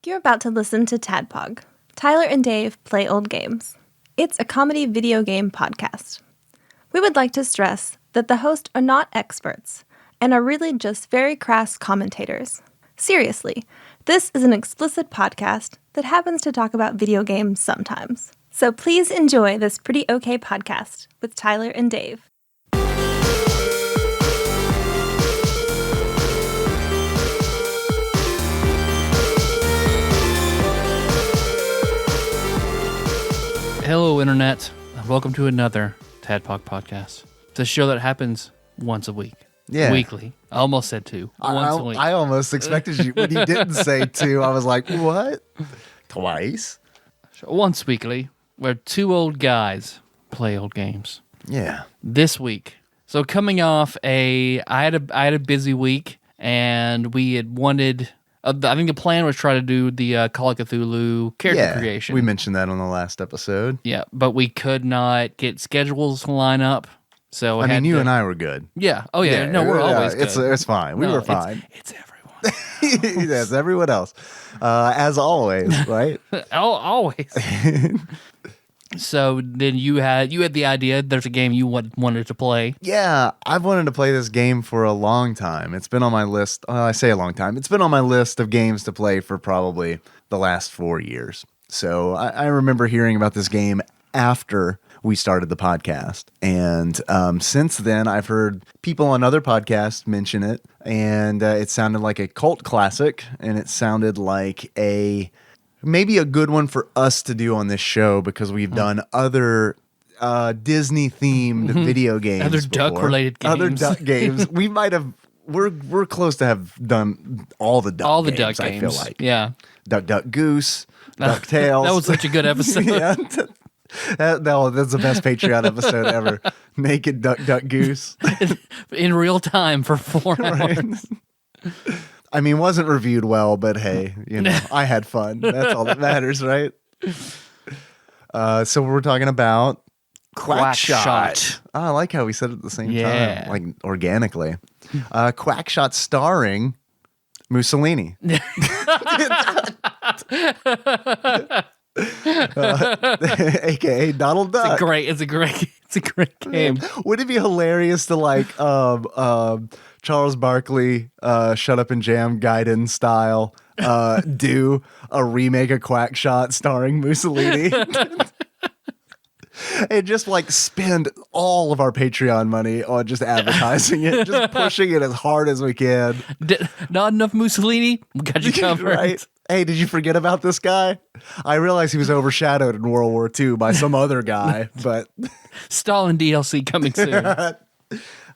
You're about to listen to TADPOG. Tyler and Dave play old games. It's a comedy video game podcast. We would like to stress that the hosts are not experts and are really just very crass commentators. Seriously, this is an explicit podcast that happens to talk about video games sometimes. So please enjoy this pretty okay podcast with Tyler and Dave. Hello, Internet, and welcome to another TADPOG podcast. It's a show that happens once a week. Yeah. Weekly. I almost said two. Once a week. I almost expected you. When you didn't say two, I was like, what? Twice? Once weekly, where two old guys play old games. Yeah. This week. So coming off I had a busy week, and we had wanted... I think the plan was try to do the Call of Cthulhu character creation. We mentioned that on the last episode. Yeah, but we could not get schedules to line up. So I mean, you and I were good. Yeah. Oh, yeah. No, we're always good. It's fine. We were fine. It's everyone. Yes, everyone else. As always, right? Always. So then you had the idea. There's a game you wanted to play. Yeah, I've wanted to play this game for a long time. It's been on my list. I say a long time. It's been on my list of games to play for probably the last 4 years. So I remember hearing about this game after we started the podcast. And since then, I've heard people on other podcasts mention it. And it sounded like a cult classic. And it sounded like maybe a good one for us to do on this show because we've done other Disney-themed video games. Other duck-related games. Other duck games. We might have... We're close to have done all the duck games, duck games. I feel like. Yeah. Duck, Duck, Goose, DuckTales. That was such a good episode. Yeah. That's the best Patreon episode ever. Naked Duck, Duck, Goose. In real time for 4 hours. Right. I mean, wasn't reviewed well, but hey, I had fun. That's all that matters, right? So we're talking about QuackShot. Oh, I like how we said it at the same time, like organically. QuackShot starring Mussolini. AKA Donald Duck. It's a great game. Would it be hilarious to Charles Barkley, Shut Up and Jam Gaiden style, do a remake of QuackShot starring Mussolini? And just spend all of our Patreon money on just advertising it, just pushing it as hard as we can. Not enough Mussolini? We got you covered. Right? Hey, did you forget about this guy? I realize he was overshadowed in World War II by some other guy, but... Stalin DLC coming soon.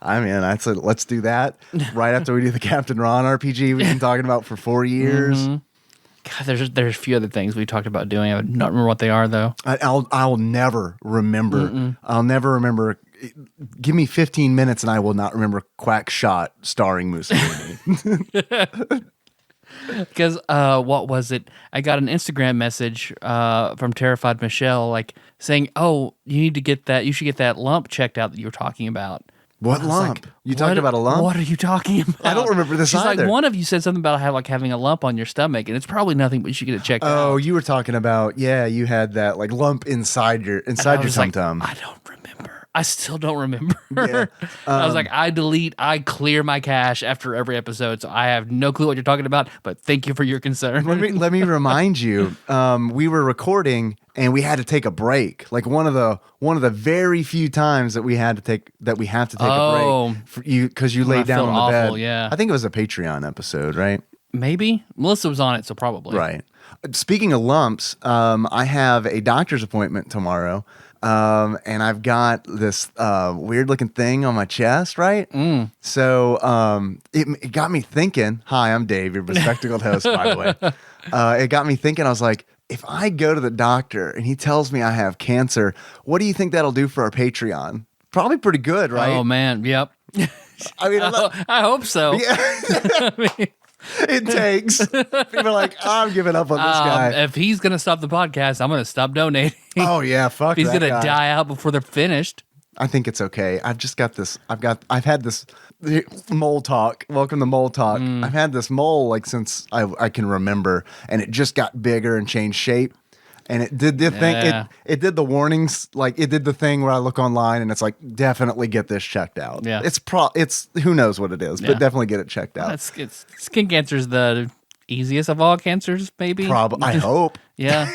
I mean, let's do that right after we do the Captain Ron RPG we've been talking about for 4 years. Mm-hmm. God, there's a few other things we talked about doing. I would not remember what they are, though. I'll never remember. Mm-mm. I'll never remember. Give me 15 minutes and I will not remember QuackShot starring Mussolini. Because what was it? I got an Instagram message from Terrified Michelle, saying, "Oh, you need to get that. You should get that lump checked out that you were talking about." What lump? You talked about a lump? What are you talking about? I don't remember this either. She's one of you said something about having a lump on your stomach, and it's probably nothing, but you should get it checked out. Oh, you were talking about, you had that lump inside your tum-tum. I don't remember. I still don't remember. Yeah. I was like, I clear my cache after every episode, so I have no clue what you're talking about, but thank you for your concern. Let me remind you, we were recording and we had to take a break. One of the very few times that we have to take a break because you laid down on the bed. Yeah. I think it was a Patreon episode, right? Maybe. Melissa was on it, so probably. Right. Speaking of lumps, I have a doctor's appointment tomorrow. And I've got this weird looking thing on my chest, right? So it got me thinking. Hi, I'm Dave, your bespectacled host, by the way. It got me thinking. I was like, if I go to the doctor and he tells me I have cancer, what do you think that'll do for our Patreon? Probably pretty good, right? Oh man, yep. I mean, I hope so. Yeah. It takes. People are like, I'm giving up on this guy. If he's gonna stop the podcast, I'm gonna stop donating. Oh yeah, fuck. If he's that gonna guy. die out before they're finished. I think it's okay. I've just got this. I've had this Mole talk. Welcome to mole talk. I've had this mole like since I can remember, and it just got bigger and changed shape. And it did the thing. It did the warnings. Like it did the thing where I look online and it's like, definitely get this checked out. Yeah. It's who knows what it is, but definitely get it checked out. Skin cancer is the easiest of all cancers, maybe. Probably. I hope. Yeah.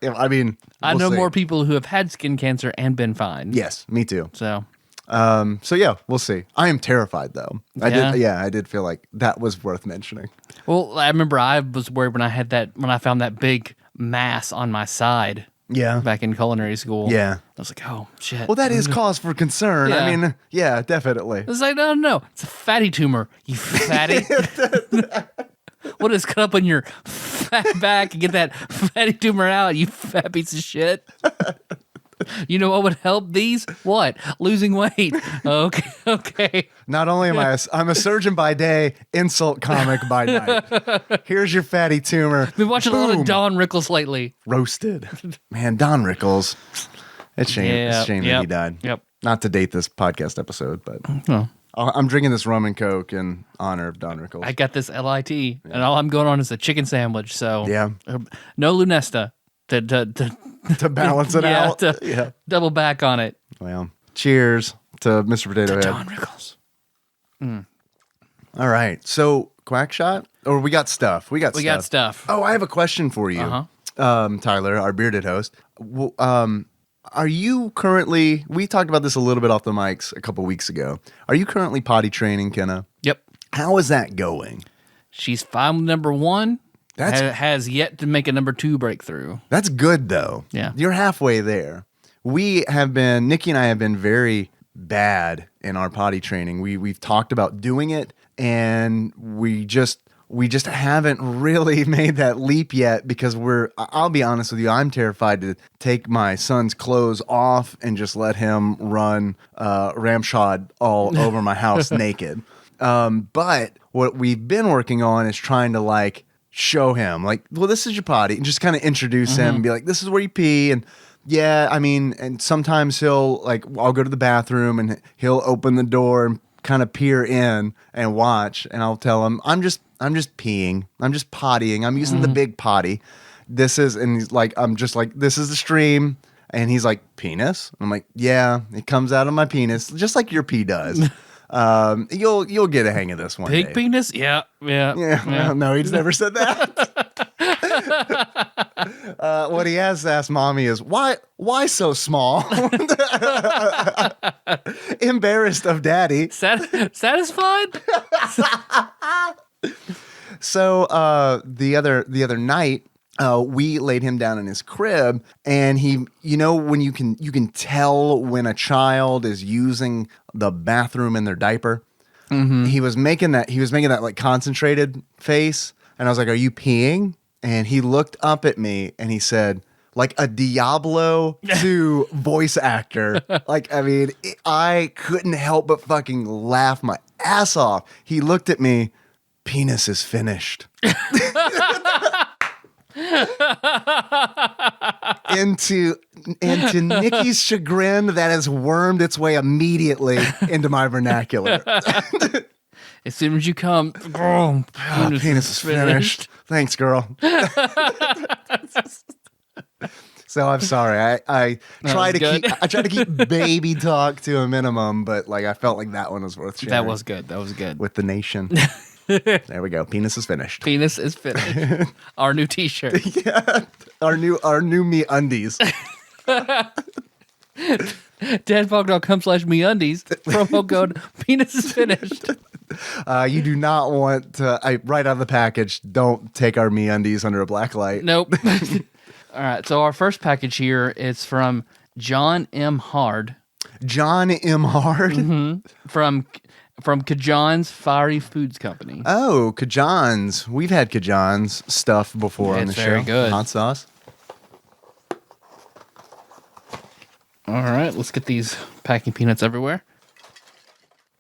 I mean, I know see. more people who have had skin cancer and been fine. Yes, me too. So yeah, we'll see. I am terrified though. I did feel like that was worth mentioning. Well, I remember I was worried when I found that big mass on my side. Yeah. Back in culinary school. Yeah. I was like, oh shit. Well, that is cause for concern. Yeah. I mean, yeah, definitely. It's like, no. It's a fatty tumor, you fatty. What is cut up on your fat back and get that fatty tumor out, you fat piece of shit? You know what would help these? What? Losing weight. Okay. Not only am I'm a surgeon by day, insult comic by night. Here's your fatty tumor. Been watching a lot Boom. of Don Rickles lately. Roasted. Man, Don Rickles. It's a shame that he died. Yep. Not to date this podcast episode, but Oh. I'm drinking this rum and coke in honor of Don Rickles. I got this LIT, and all I'm going on is a chicken sandwich. So Yeah. No Lunesta to to balance it out. To double back on it. Well, cheers to Mr. Potato Head. Don Rickles. All right. So, QuackShot? Or we got stuff. We got stuff. Oh, I have a question for you. Tyler, our bearded host. Are you currently, we talked about this a little bit off the mics a couple weeks ago. Are you currently potty training, Kenna? Yep. How is that going? She's fine with number one. Has yet to make a number two breakthrough. That's good, though. Yeah. You're halfway there. Nikki and I have been very bad in our potty training. We've talked about doing it, and we just haven't really made that leap yet because I'll be honest with you, I'm terrified to take my son's clothes off and just let him run ramshod all over my house naked. But what we've been working on is trying to like show him like, well, this is your potty, and just kind of introduce him and be like, this is where you pee. And yeah, I mean, and sometimes I'll go to the bathroom and he'll open the door and kind of peer in and watch, and I'll tell him, I'm just peeing. I'm just pottying. I'm using the big potty. And he's like, I'm just like, this is the stream. And he's like, penis? I'm like, yeah, it comes out of my penis, just like your pee does. You'll get a hang of this one day. Big penis? Yeah. Well, no, he's never said that. What he has asked mommy is, why so small? Embarrassed of daddy. Satisfied? So the other night, we laid him down in his crib, and he, when you can tell when a child is using the bathroom in their diaper. Mm-hmm. He was making that like concentrated face, and I was like, "Are you peeing?" And he looked up at me and he said, like a Diablo 2 voice actor. Like, I mean, I couldn't help but fucking laugh my ass off. He looked at me, penis is finished. Into Nikki's chagrin, that has wormed its way immediately into my vernacular. As soon as you come, penis is finished. Thanks, girl. So I'm sorry. I try to keep baby talk to a minimum, but like I felt like that one was worth sharing. That was good. With the nation. There we go. Penis is finished. Penis is finished. Our new T-shirt. Yeah. Our new me undies. TADPOG.com/meundies. Promo code penis is finished. You do not want to, right out of the package, don't take our me undies under a black light. Nope. All right. So our first package here is from John M. Hard. John M. Hard? Mm-hmm. From Kajan's Fiery Foods Company. Oh, Kajan's. We've had Kajan's stuff before on the show. Very good. Hot sauce. All right, let's get these packing peanuts everywhere.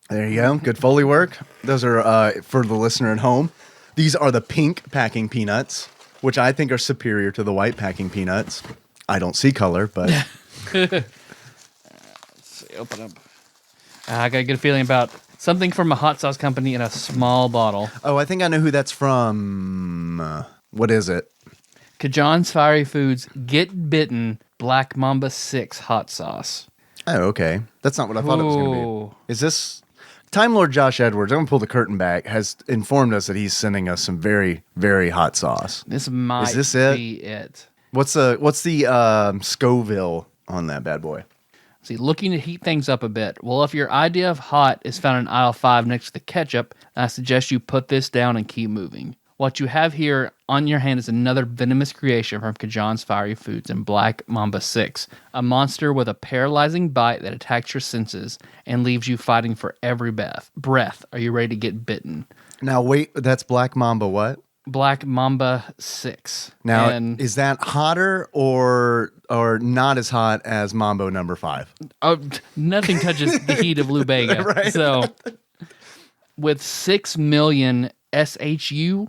There you go. Good Foley work. Those are, for the listener at home, these are the pink packing peanuts, which I think are superior to the white packing peanuts. I don't see color, but... Let's see, open up. I got a good feeling about Something from a hot sauce company in a small bottle. Oh, I think I know who that's from. What is it? Kajan's Fiery Foods Get Bitten Black Mamba 6 hot sauce. Oh, okay. That's not what I thought it was going to Ooh. be. Is this... Time Lord Josh Edwards, I'm going to pull the curtain back, has informed us that he's sending us some very, very hot sauce. This might Is this it? be it. What's the Scoville on that bad boy? See, looking to heat things up a bit. Well, if your idea of hot is found in aisle 5 next to the ketchup, I suggest you put this down and keep moving. What you have here on your hand is another venomous creation from Kajan's Fiery Foods and Black Mamba 6, a monster with a paralyzing bite that attacks your senses and leaves you fighting for every breath. Are you ready to get bitten? Now, wait, that's Black Mamba what? Black Mamba 6. Now, And, is that hotter or not as hot as Mambo number 5? nothing touches the heat of Lou Bega. Right. So, with 6 million SHU...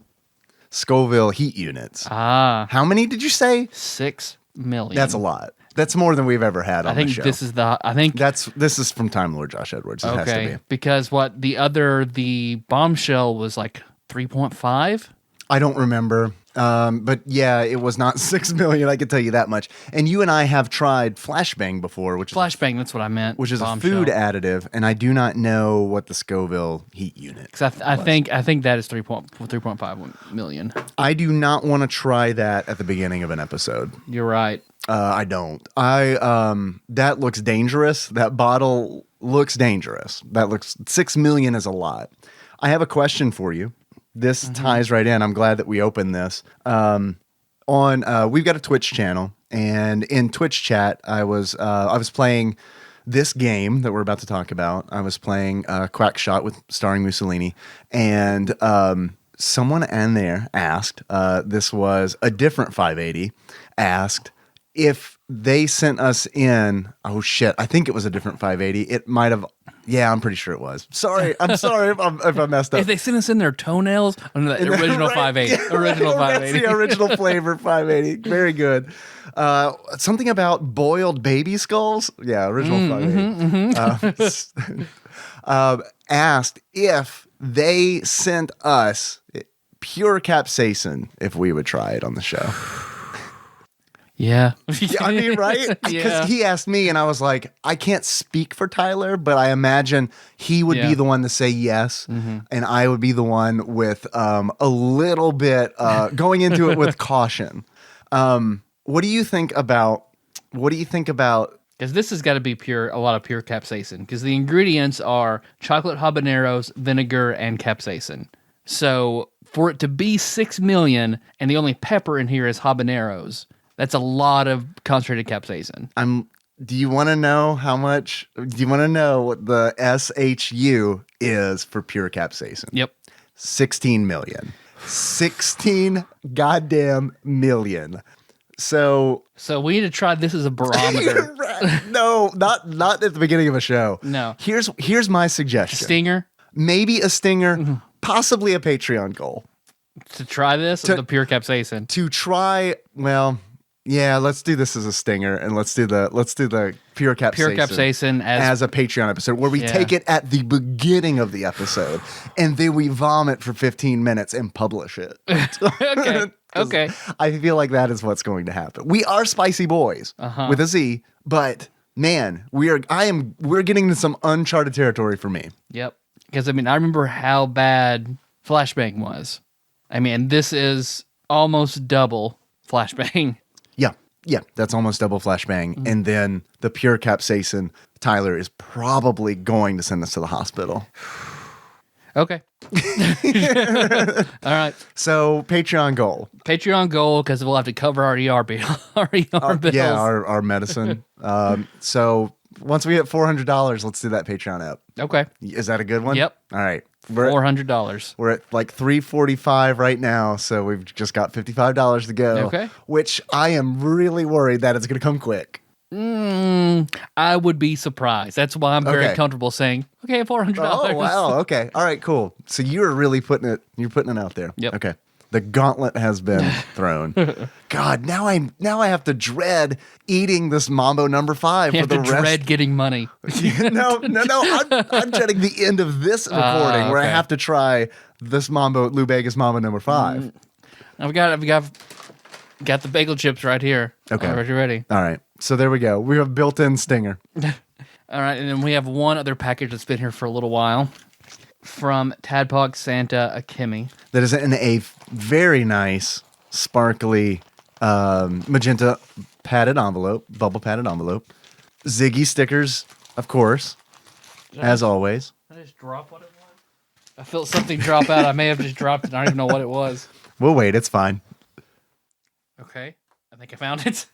Scoville heat units. How many did you say? 6 million. That's a lot. That's more than we've ever had on the show. This is from Time Lord Josh Edwards. It has to be. Because the bombshell was like 3.5. I don't remember. But yeah, it was not 6 million. I can tell you that much. And you and I have tried flashbang before, Flashbang, that's what I meant. which is bombshell. a food additive, and I do not know what the Scoville heat unit. Because I think that is 3.5 million. I do not want to try that at the beginning of an episode. You're right. I don't. That looks dangerous. That bottle looks dangerous. 6 million is a lot. I have a question for you. This ties right in. I'm glad that we opened this. We've got a Twitch channel, and in Twitch chat, I was playing this game that we're about to talk about. I was playing QuackShot starring Mussolini, and someone in there asked. This was a different 580. Asked if they sent us in. Oh shit! I think it was a different 580. It might have. Yeah, I'm pretty sure it was. Sorry, I'm sorry if I messed up. If they sent us in their toenails, on the original Right? 580. Yeah, Original 580. That's the original flavor 580. Very good. Something about boiled baby skulls. Yeah, original 580. Asked if they sent us pure capsaicin if we would try it on the show. Yeah. I mean, right? Because Yeah. he asked me, and I was like, I can't speak for Tyler, but I imagine he would be the one to say yes, and I would be the one with a little bit going into it with caution. What do you think about? Because this has got to be a lot of pure capsaicin. Because the ingredients are chocolate habaneros, vinegar, and capsaicin. So for it to be 6 million, and the only pepper in here is habaneros, that's a lot of concentrated capsaicin. Do you want to know how much? Do you want to know what the SHU is for pure capsaicin? Yep. 16 million. 16 goddamn million. So we need to try this as a barometer. no, not at the beginning of a show. No. Here's my suggestion. Stinger Maybe a stinger, possibly a Patreon goal. to try this with the pure capsaicin. To try, well, yeah, let's do this as a stinger, and let's do the pure capsaicin. Pure capsaicin as a Patreon episode where we Yeah. take it at the beginning of the episode and then we vomit for 15 minutes and publish it. Okay. Okay. I feel like that is what's going to happen. We are spicy boys with a Z, but man, we're getting into some uncharted territory for me. Yep. Because I remember how bad Flashbang was. This is almost double Flashbang. Yeah, that's almost double flashbang. And then the pure capsaicin, Tyler is probably going to send us to the hospital. Okay. All right. So Patreon goal. Patreon goal, because we'll have to cover our ER bills. Yeah, our medicine. So once we hit $400, let's do that Patreon app. Okay. Is that a good one? Yep. All right. $400. We're at like $345 right now, so we've just got $55 to go. Okay. Which I am really worried that it's going to come quick. I would be surprised. That's why I'm very Okay. comfortable saying, okay, $400. Oh wow. Okay. All right. Cool. So you're really putting it out there. Yep. Okay. The gauntlet has been thrown. God, now I have to dread eating this Mambo number 5 You for the have to rest. dread getting money. No. I'm dreading the end of this recording where I okay. have to try this Mambo, Lou Vegas Mambo number 5. I've got the bagel chips right here. Okay. Are you ready? All right. So there we go. We have built-in stinger. All right, and then we have one other package that's been here for a little while from TADPOG Santa Akemi. That is in a very nice, sparkly, magenta padded envelope, bubble padded envelope. Ziggy stickers, of course, as always. Did I just drop what it was? I felt something drop out. I may have just dropped it. I don't even know what it was. We'll wait. It's fine. Okay, I think I found it.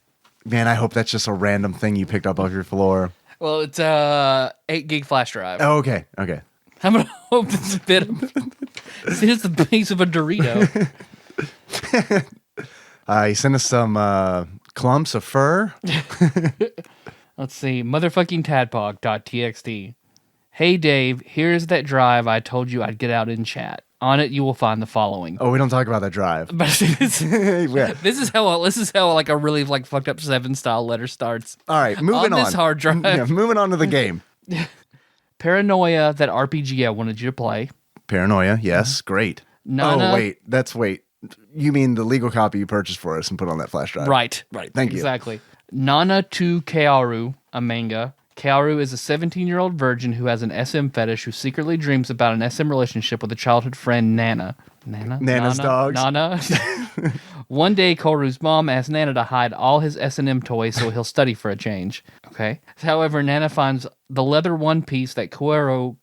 Man, I hope that's just a random thing you picked up off your floor. Well, it's 8 gig flash drive. Oh, okay. Okay. I'm gonna hope it's a bit of it's the piece of a Dorito. He sent us some clumps of fur. Let's see. Motherfucking tadpog.txt. Hey Dave, here's that drive I told you I'd get out in chat. On it you will find the following. Oh, we don't talk about that drive. But this Yeah. is how like a really like fucked up 7 style letter starts. All right, moving on. On this hard drive. Yeah, moving on to the game. Paranoia, that RPG I wanted you to play. Paranoia, yes, great. Nana- Wait. You mean the legal copy you purchased for us and put on that flash drive? Right. Thank you. Exactly. Nana to Kaoru, a manga. Kaoru is a 17-year-old virgin who has an SM fetish who secretly dreams about an SM relationship with a childhood friend, Nana. Nana's dogs. Nana. One day, Kaoru's mom asks Nana to hide all his S&M toys so he'll study for a change. Okay. However, Nana finds the leather one piece that Kaoru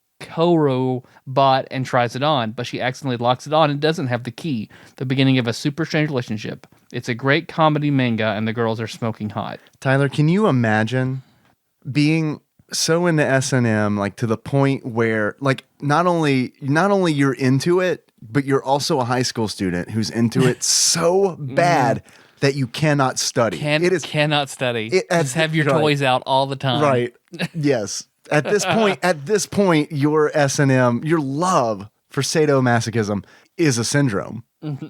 bought and tries it on, but she accidentally locks it on and doesn't have the key. The beginning of a super strange relationship. It's a great comedy manga, and the girls are smoking hot. Tyler, can you imagine being so into S&M, like to the point where, like, not only you're into it, but you're also a high school student who's into it so bad that you cannot study. Cannot study. Just have your toys out all the time. Right. Yes. At this point, your S&M, your love for sadomasochism is a syndrome.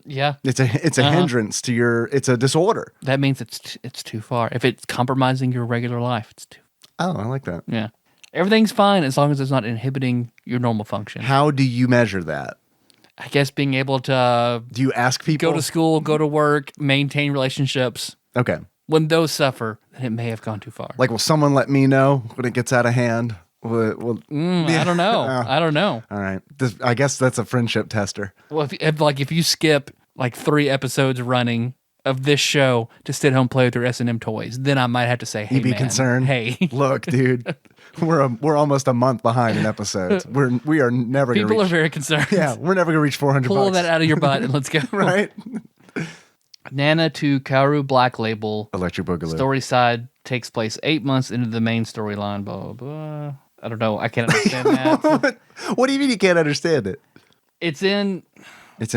Yeah. It's a hindrance to it's a disorder. That means it's too far. If it's compromising your regular life, it's too. Oh, I like that. Yeah. Everything's fine as long as it's not inhibiting your normal function. How do you measure that? I guess being able to Do you ask people? go to school, go to work, maintain relationships. Okay. When those suffer, then it may have gone too far. Like, will someone let me know when it gets out of hand? I don't know. I don't know. All right. I guess that's a friendship tester. Well, if you skip like 3 episodes running of this show to sit home and play with your S&M toys, then I might have to say, hey, You'd be man, concerned. Hey, Look, dude, we're almost a month behind in episodes. We are never going to people reach. are very concerned. Yeah, we're never going to reach 400 Pull bucks. that out of your butt and let's go. Right? Nana to Kaoru Black Label. Electric Boogaloo. Story side takes place 8 months into the main storyline. Blah, blah, blah. I don't know. I can't understand that. What do you mean you can't understand it? It's in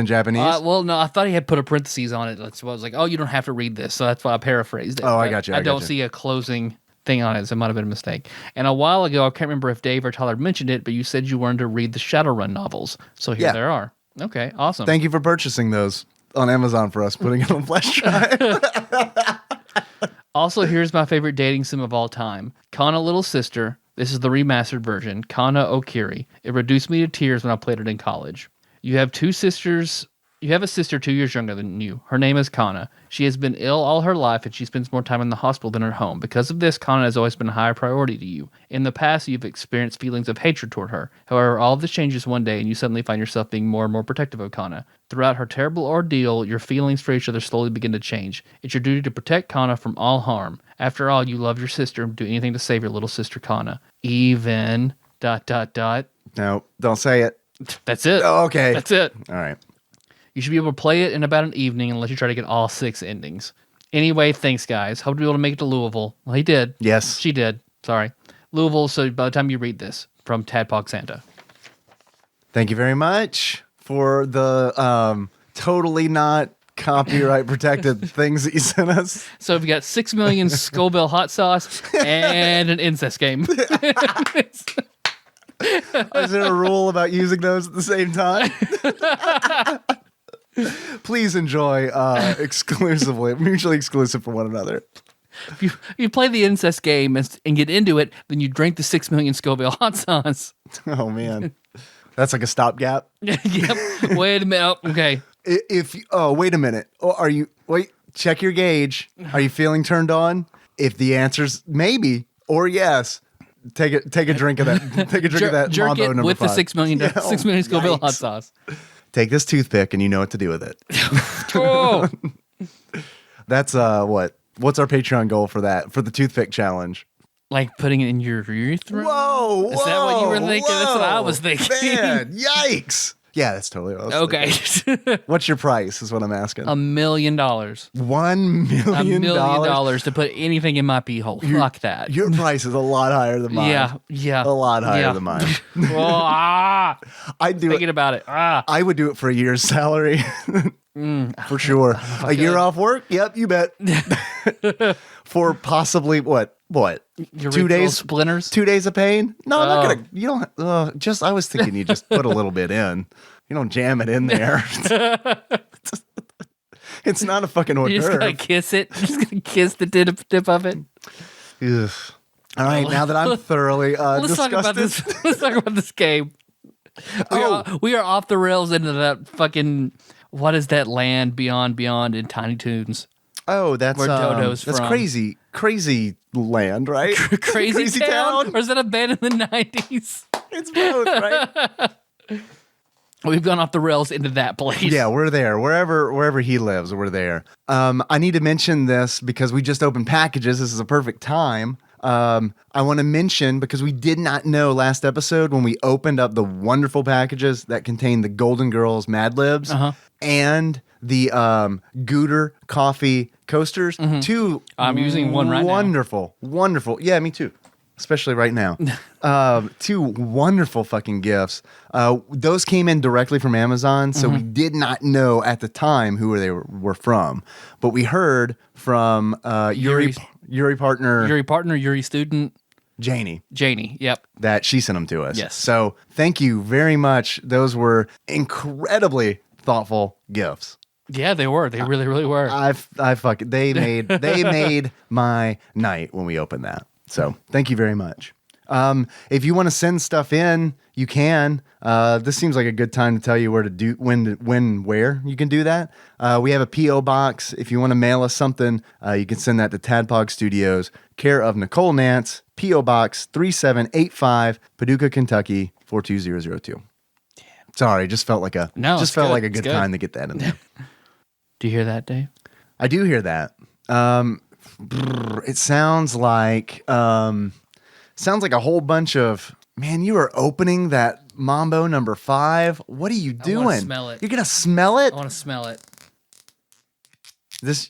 Japanese? well, no, I thought he had put a parentheses on it. That's why I was like, oh, you don't have to read this. So that's why I paraphrased it. Oh, I But got you, I I don't got you. see a closing thing on it, so it might have been a mistake. And a while ago, I can't remember if Dave or Tyler mentioned it, but you said you wanted to read the Shadowrun novels. So here Yeah. there are. Okay, awesome. Thank you for purchasing those on Amazon for us, putting it on flash drive. Also, here's my favorite dating sim of all time. Kana Little Sister. This is the remastered version. Kana Okiri. It reduced me to tears when I played it in college. You have 2 sisters. You have a sister 2 years younger than you. Her name is Kana. She has been ill all her life and she spends more time in the hospital than at home. Because of this, Kana has always been a higher priority to you. In the past, you've experienced feelings of hatred toward her. However, all of this changes one day and you suddenly find yourself being more and more protective of Kana. Throughout her terrible ordeal, your feelings for each other slowly begin to change. It's your duty to protect Kana from all harm. After all, you love your sister and do anything to save your little sister Kana. Even... ... No, don't say it. That's it. Oh, okay. That's it. All right. You should be able to play it in about an evening unless you try to get all 6 endings. Anyway, thanks, guys. Hope to be able to make it to Louisville. Well, he did. Yes. She did. Sorry. Louisville, so by the time you read this, from Tadpog Santa. Thank you very much for the totally not copyright protected things that you sent us. So we've got 6 million Scoville hot sauce and an incest game. Is there a rule about using those at the same time? Please enjoy exclusively, mutually exclusive for one another. If you play the incest game and get into it, then you drink the 6 million Scoville hot sauce. Oh man, that's like a stopgap. Yep. Wait a minute. Oh, okay. Wait a minute. Check your gauge. Are you feeling turned on? If the answer's maybe or yes, take a drink of that. Take a drink of that jerk Mambo it number with 5. the 6 million Scoville hot Yikes. sauce. Take this toothpick and you know what to do with it. Oh. That's what's our Patreon goal for that, for the toothpick challenge? Like putting it in your urethra? Whoa. Is that what you were thinking? That's what I was thinking. Man, yikes. Yeah, that's totally what I was thinking. Okay. What's your price is what I'm asking. $1 million. $1 million? $1 million to put anything in my pee hole. Fuck that. Your price is a lot higher than mine. Yeah. A lot higher than mine. I'd do Thinking it. about it. I would do it for a year's salary. For sure. A year off work? Yep, you bet. For possibly what? Your 2 days splinters? 2 days of pain? No, I'm not gonna. You don't. Just I was thinking you just put a little bit in. You don't jam it in there. It's not a fucking hors You're just d'oeuvre. gonna kiss it. You're just gonna kiss the tip of it. Ugh. All right, now that I'm thoroughly Let's talk disgusted. about this. Let's talk about this game. We are off the rails into that fucking. What is that land beyond in Tiny Toons? Oh, that's Where Dodo's that's from. crazy land, right? Crazy town? Or is that a band in the 90s? It's both, right? We've gone off the rails into that place. Yeah, we're there. Wherever he lives, we're there. I need to mention this because we just opened packages. This is a perfect time. I want to mention, because we did not know last episode when we opened up the wonderful packages that contain the Golden Girls Mad Libs and the Gooter coffee coasters. Two I'm using one right now. Wonderful. Yeah, me too. Especially right now. Two wonderful fucking gifts. Those came in directly from Amazon, so we did not know at the time who they were from. But we heard from Yuri student, Janie. Yep. That she sent them to us. Yes. So thank you very much. Those were incredibly thoughtful gifts. Yeah, they were. They really, really were. They made my night when we opened that. So thank you very much. If you want to send stuff in, you can. This seems like a good time to tell you where to do where you can do that. We have a P.O. box. If you want to mail us something, you can send that to TADPOG Studios, care of Nicole Nance, P.O. Box 3785, Paducah, Kentucky 42002. Sorry, just felt like a good time to get that in there. Do you hear that, Dave? I do hear that. It sounds like a whole bunch of, man, you are opening that Mambo number 5. What are you doing? I want to smell it. You're gonna smell it? I want to smell it.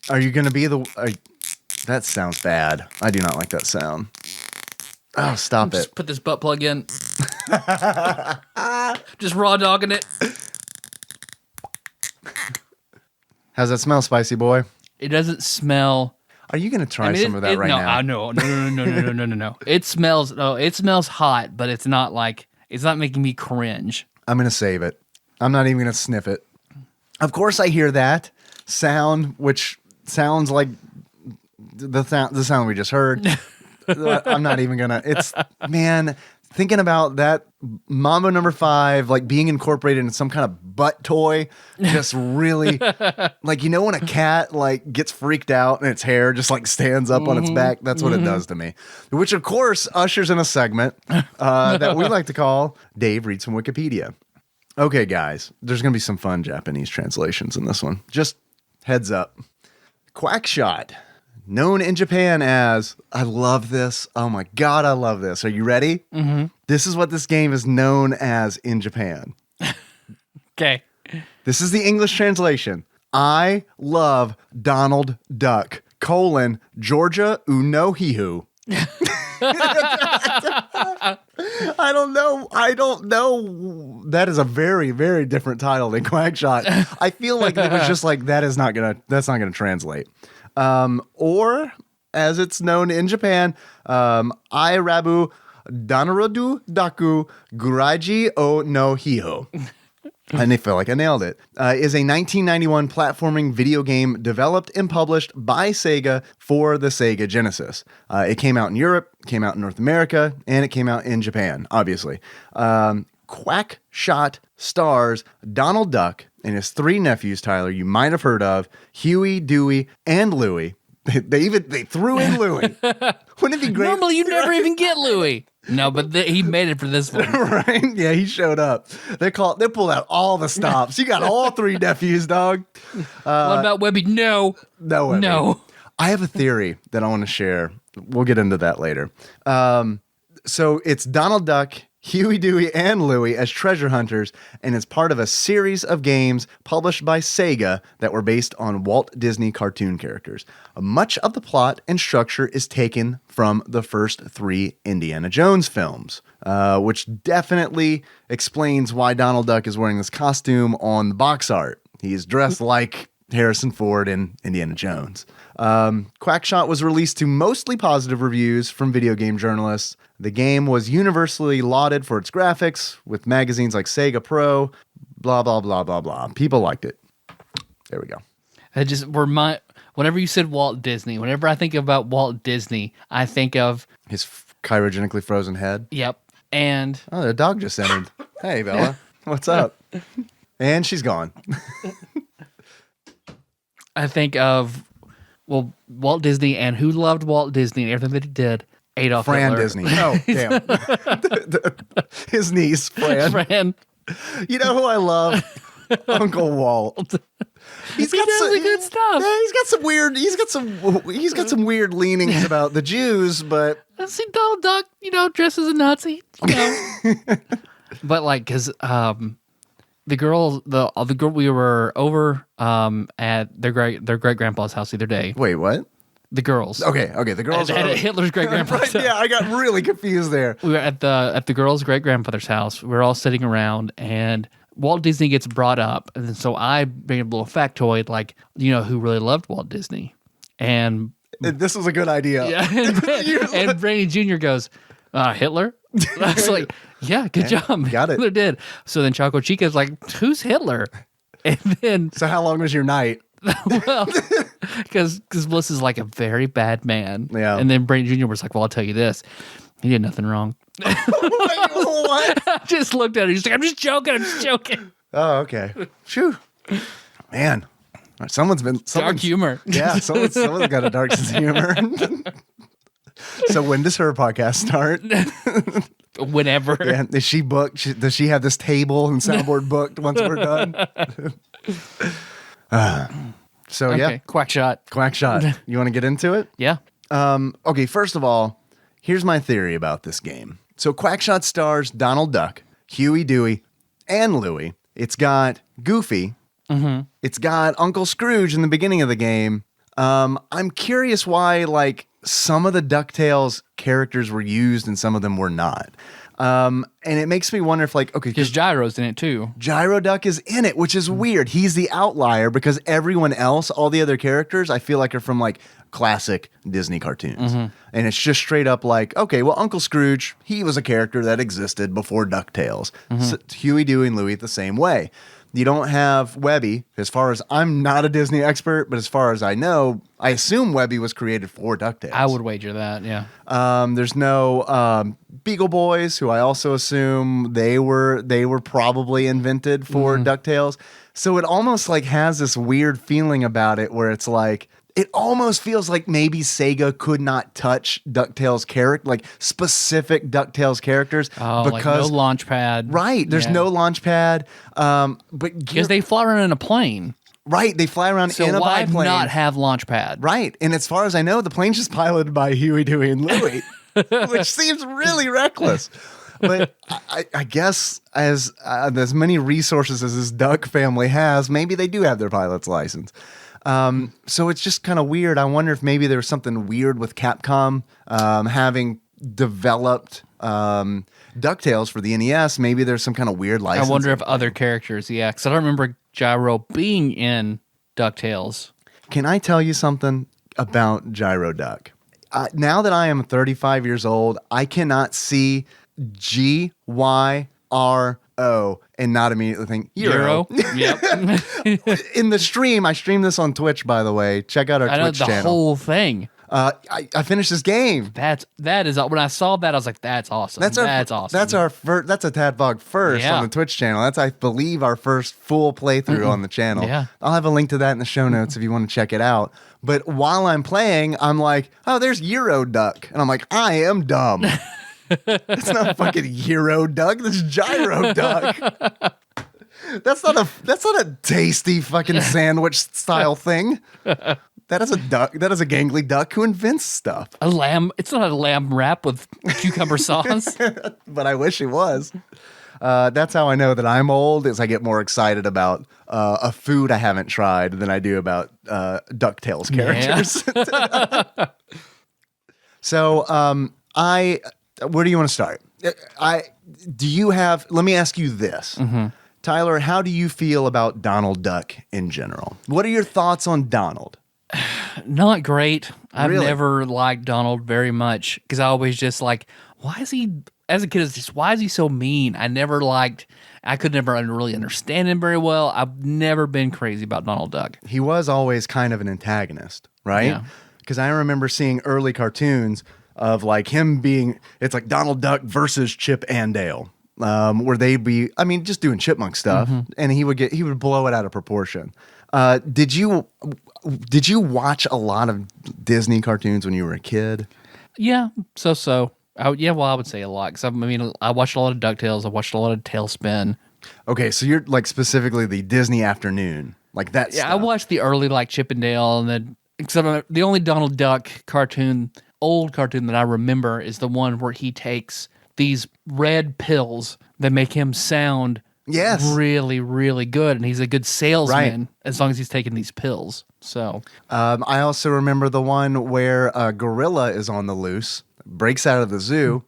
Are you gonna be that sounds bad. I do not like that sound. Oh, stop it. Just put this butt plug in. Just raw dogging it. How's that smell, spicy boy? It doesn't smell. Are you gonna try some of that right now? No. It smells. No, it smells hot, but it's not making me cringe. I'm gonna save it. I'm not even gonna sniff it. Of course, I hear that sound, which sounds like the sound we just heard. I'm not even gonna. It's, man, thinking about that Mambo number 5, like being incorporated in some kind of butt toy, just really, like, you know, when a cat like gets freaked out and its hair just like stands up on its back, that's what it does to me. Which of course ushers in a segment that we like to call Dave Reads from Wikipedia. Okay, guys, there's gonna be some fun Japanese translations in this one. Just heads up. QuackShot, known in Japan as, I love this. Oh my God, I love this. Are you ready? Mm-hmm. This is what this game is known as in Japan. Okay. This is the English translation. I love Donald Duck, Georgia Unohihu. I don't know. That is a very, very different title than QuackShot. I feel like it was just like, that's not gonna translate. Or as it's known in Japan, Airabu Danarodu Daku Guraiji o no Hiho. and they feel like I nailed it, is a 1991 platforming video game developed and published by Sega for the Sega Genesis. It came out in Europe, came out in North America, and it came out in Japan, obviously. QuackShot stars Donald Duck and his three nephews, Tyler, you might have heard of, Huey, Dewey, and Louie. They threw in Louie. Wouldn't it be great? Normally, you never even get Louie. No, but he made it for this one. Right? Yeah, he showed up. They pulled out all the stops. You got all three nephews, dog. What about Webby? No. No, Webby. No. I have a theory that I want to share. We'll get into that later. So it's Donald Duck, Huey, Dewey, and Louie as treasure hunters, and it's part of a series of games published by Sega that were based on Walt Disney cartoon characters. Much of the plot and structure is taken from the first three Indiana Jones films, which definitely explains why Donald Duck is wearing this costume on the box art. He is dressed like Harrison Ford in Indiana Jones. QuackShot was released to mostly positive reviews from video game journalists. The game was universally lauded for its graphics, with magazines like Sega Pro, blah, blah, blah, blah, blah. People liked it. There we go. Whenever you said Walt Disney, whenever I think about Walt Disney, I think of His cryogenically frozen head. Yep. And Oh, the dog just entered. Hey, Bella. What's up? And she's gone. I think of, well, Walt Disney and who loved Walt Disney and everything that he did. Adolf Fran Hitler. Disney. Oh, damn. His niece, Fran. Fran. You know who I love? Uncle Walt. He does the good stuff. Yeah, he's got some weird leanings about the Jews, but I see Donald Duck, dressed as a Nazi. But like, because the girl we were over at their great grandpa's house the other day. wait, what? The girls. Okay, the girls At are Hitler's great grandpa's house. Yeah, I got really confused there. We were at the girls' great grandfather's house. We were all sitting around, and Walt Disney gets brought up, and so I bring a little factoid, like, who really loved Walt Disney, and This was a good idea. yeah, and Brady Jr. goes, Hitler. I was like, yeah, good job, got it. Hitler did. So then Choco Chica's like, who's Hitler? And then So how long was your night? well, because Melissa's like a very bad man. Yeah. And then Brady Jr. was like, well, I'll tell you this. He did nothing wrong. Wait, what? I just looked at her. He's like, I'm just joking. Oh, okay. Phew. Man, someone's Dark humor. Yeah, someone's got a dark sense of humor. So when does her podcast start? Whenever. Yeah, is she booked? Does she have this table and soundboard booked once we're done? So yeah, Okay, QuackShot. You want to get into it? Yeah. Okay, first of all, here's my theory about this game. So QuackShot stars Donald Duck, Huey, Dewey, and Louie. It's got Goofy. Mm-hmm. It's got Uncle Scrooge in the beginning of the game. I'm curious why, like, some of the DuckTales characters were used and some of them were not. And it makes me wonder if, like, okay, Because Gyro's in it too. Gyro Duck is in it, which is weird. He's the outlier because everyone else, all the other characters, I feel like are from like classic Disney cartoons. Mm-hmm. And it's just straight up like, okay, well, Uncle Scrooge, he was a character that existed before DuckTales. Mm-hmm. So Huey, Dewey, and Louie the same way. You don't have Webby. As far as I'm not a Disney expert, but as far as I know, I assume Webby was created for DuckTales. I would wager that, yeah. There's no Beagle Boys, who I also assume they were probably invented for DuckTales. So it almost like has this weird feeling about it where it's like, it almost feels like maybe Sega could not touch DuckTales like specific DuckTales characters Oh, because like no launch pad. right, there's Yeah. no launch pad. But Because they fly around in a plane. right, they fly around So in a why biplane. not have launch pad? Right. And as far as I know, the plane's just piloted by Huey, Dewey, and Louie, which seems really reckless. But I guess as many resources as this Duck family has, maybe they do have their pilot's license. So it's just kind of weird. I wonder if maybe there's something weird with Capcom having developed DuckTales for the NES. Maybe there's some kind of weird license. I wonder if other characters, yeah. Because I don't remember Gyro being in DuckTales. Can I tell you something about Gyro Duck? Now that I am 35 years old, I cannot see GYRO O and not immediately think Euro. Yep. In the stream, I stream this on Twitch, by the way. Check out our I know Twitch the channel. whole thing. I finished this game. That is when I saw that I was like, that's awesome. That's awesome. That's our first. That's a TADPOG first on the Twitch channel. That's, I believe, our first full playthrough on the channel. Yeah. I'll have a link to that in the show notes if you want to check it out. But while I'm playing, I'm like, oh, there's Euro Duck, and I'm like, I am dumb. It's not fucking Euro Duck. This is Gyro Duck. That's not a tasty fucking sandwich style thing. That is a duck. That is a gangly duck who invents stuff. A lamb. It's not a lamb wrap with cucumber sauce. But I wish it was. That's how I know that I'm old, is I get more excited about a food I haven't tried than I do about DuckTales characters. Yeah. So where do you want to start? Let me ask you this. Mm-hmm. Tyler, how do you feel about Donald Duck in general? What are your thoughts on Donald? Not great. I've Really? never liked Donald very much because I always just like, why is he, as a kid, it's just, why is he so mean? I could never really understand him very well. I've never been crazy about Donald Duck. He was always kind of an antagonist, right? Yeah. Because I remember seeing early cartoons of like him being, it's like Donald Duck versus Chip and Dale. Where they'd be, just doing chipmunk stuff, and he would blow it out of proportion. Did you watch a lot of Disney cartoons when you were a kid? Yeah, so. I would say a lot because I watched a lot of DuckTales. I watched a lot of Tailspin. Okay, so you're like specifically the Disney afternoon, like that. Yeah, stuff. I watched the early like Chip and Dale, and then except the only Donald Duck old cartoon that I remember is the one where he takes these red pills that make him sound really, really good, and he's a good salesman as long as he's taking these pills. So I also remember the one where a gorilla is on the loose, breaks out of the zoo.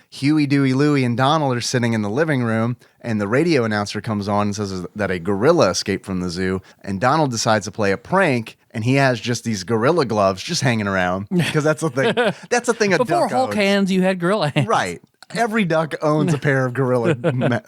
Huey, Dewey, Louie, and Donald are sitting in the living room, and the radio announcer comes on and says that a gorilla escaped from the zoo, and Donald decides to play a prank, and he has just these gorilla gloves just hanging around because that's the thing. That's the thing. Before Hulk hands, you had gorilla hands, right? Every duck owns a pair of gorilla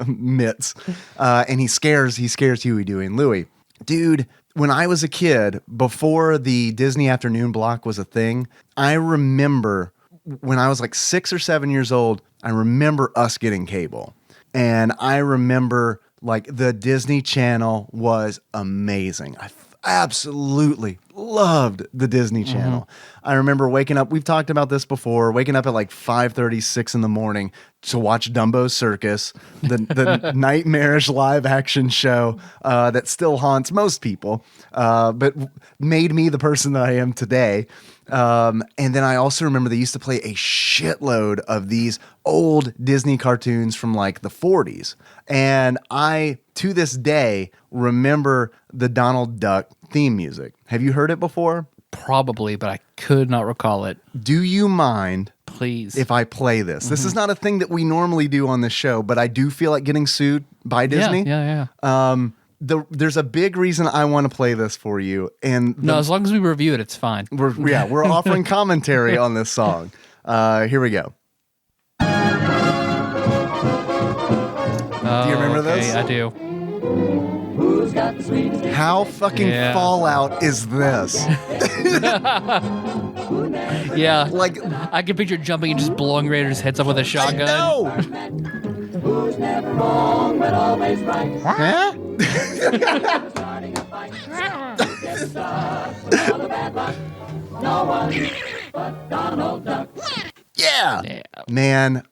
mitts, and he scares Huey, Dewey, and Louie. Dude, when I was a kid, before the Disney Afternoon block was a thing, I remember when I was like 6 or 7 years old, I remember us getting cable. And I remember like the Disney Channel was amazing. I absolutely loved the Disney Channel. I remember waking up, we've talked about this before, waking up at like 5:36 in the morning to watch Dumbo's Circus, the nightmarish live action show that still haunts most people, but made me the person that I am today. And then I also remember they used to play a shitload of these old Disney cartoons from like the 40s. And I, to this day, remember the Donald Duck theme music. Have you heard it before? Probably, but I could not recall it. Do you mind, please, if I play this? This is not a thing that we normally do on this show, but I do feel like getting sued by Disney. Yeah. There's a big reason I want to play this for you, and no, as long as we review it, it's fine. We're offering commentary on this song. Here we go. Do you remember this? I do. How fucking Fallout is this? Yeah, like I can picture jumping and just blowing raiders' heads off with a shotgun. No. Who's never wrong but always right? Huh? Starting a fight. Gets stuck with all the bad luck. No one but Donald Duck. Yeah. Man,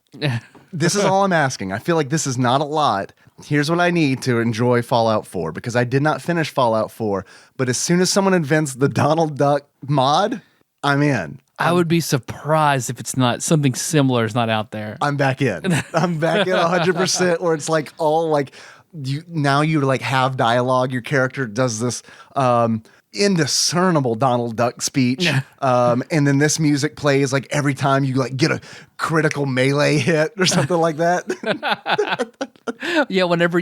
this is all I'm asking. I feel like this is not a lot. Here's what I need to enjoy Fallout 4, because I did not finish Fallout 4, but as soon as someone invents the Donald Duck mod, I'm in. I would be surprised if it's not something similar is not out there. I'm back in. I'm back in 100%, where it's like all like you like have dialogue. Your character does this indiscernible Donald Duck speech, and then this music plays like every time you like get a critical melee hit or something like that. Yeah, whenever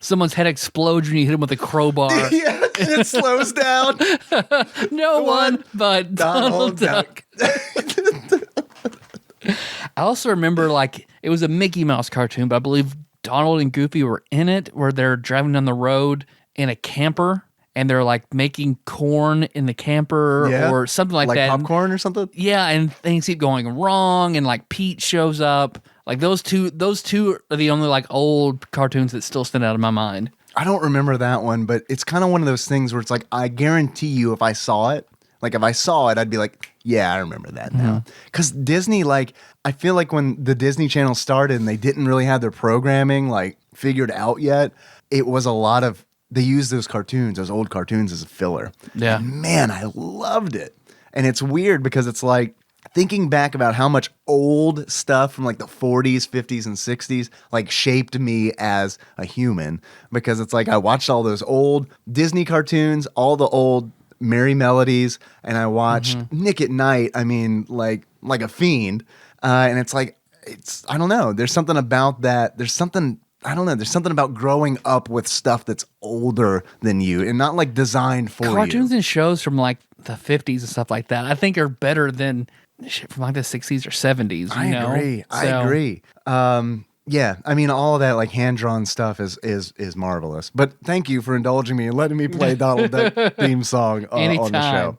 someone's head explodes and you hit him with a crowbar. Yeah, and it slows down. No one but Donald Duck. I also remember like it was a Mickey Mouse cartoon, but I believe Donald and Goofy were in it, where they're driving down the road in a camper and they're like making corn in the camper or something like that. Like popcorn or something? Yeah, and things keep going wrong, and like Pete shows up. Like those two are the only like old cartoons that still stand out of my mind. I don't remember that one, but it's kind of one of those things where it's like, I guarantee you if I saw it, I'd be like, yeah, I remember that now. Because Disney, like, I feel like when the Disney Channel started and they didn't really have their programming like figured out yet, it was a lot of, they used those old cartoons as a filler. Yeah. And man, I loved it. And it's weird because it's like, thinking back about how much old stuff from like the 40s, 50s, and 60s like shaped me as a human, because it's like I watched all those old Disney cartoons, all the old Merry Melodies, and I watched Nick at Night. I mean, like a fiend. And it's like, I don't know. There's something about that. There's something about growing up with stuff that's older than you and not like designed for Cartoons you. and shows from like the 50s and stuff like that, I think are better than shit from like the 60s or 70s. I agree. Yeah, I mean, all of that like hand-drawn stuff is marvelous. But thank you for indulging me and letting me play Donald Duck theme song on the show.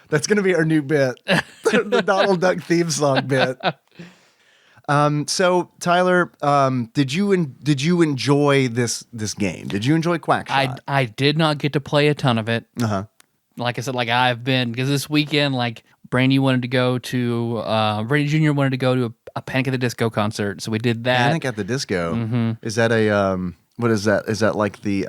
That's going to be our new bit, the Donald Duck theme song bit. So Tyler, did you enjoy this game? Did you enjoy QuackShot? I did not get to play a ton of it. Like I said, like I've been, because this weekend, like Brandy Jr. wanted to go to a Panic at the Disco concert, so we did that. Panic at the Disco. Is that a what is that? Is that like the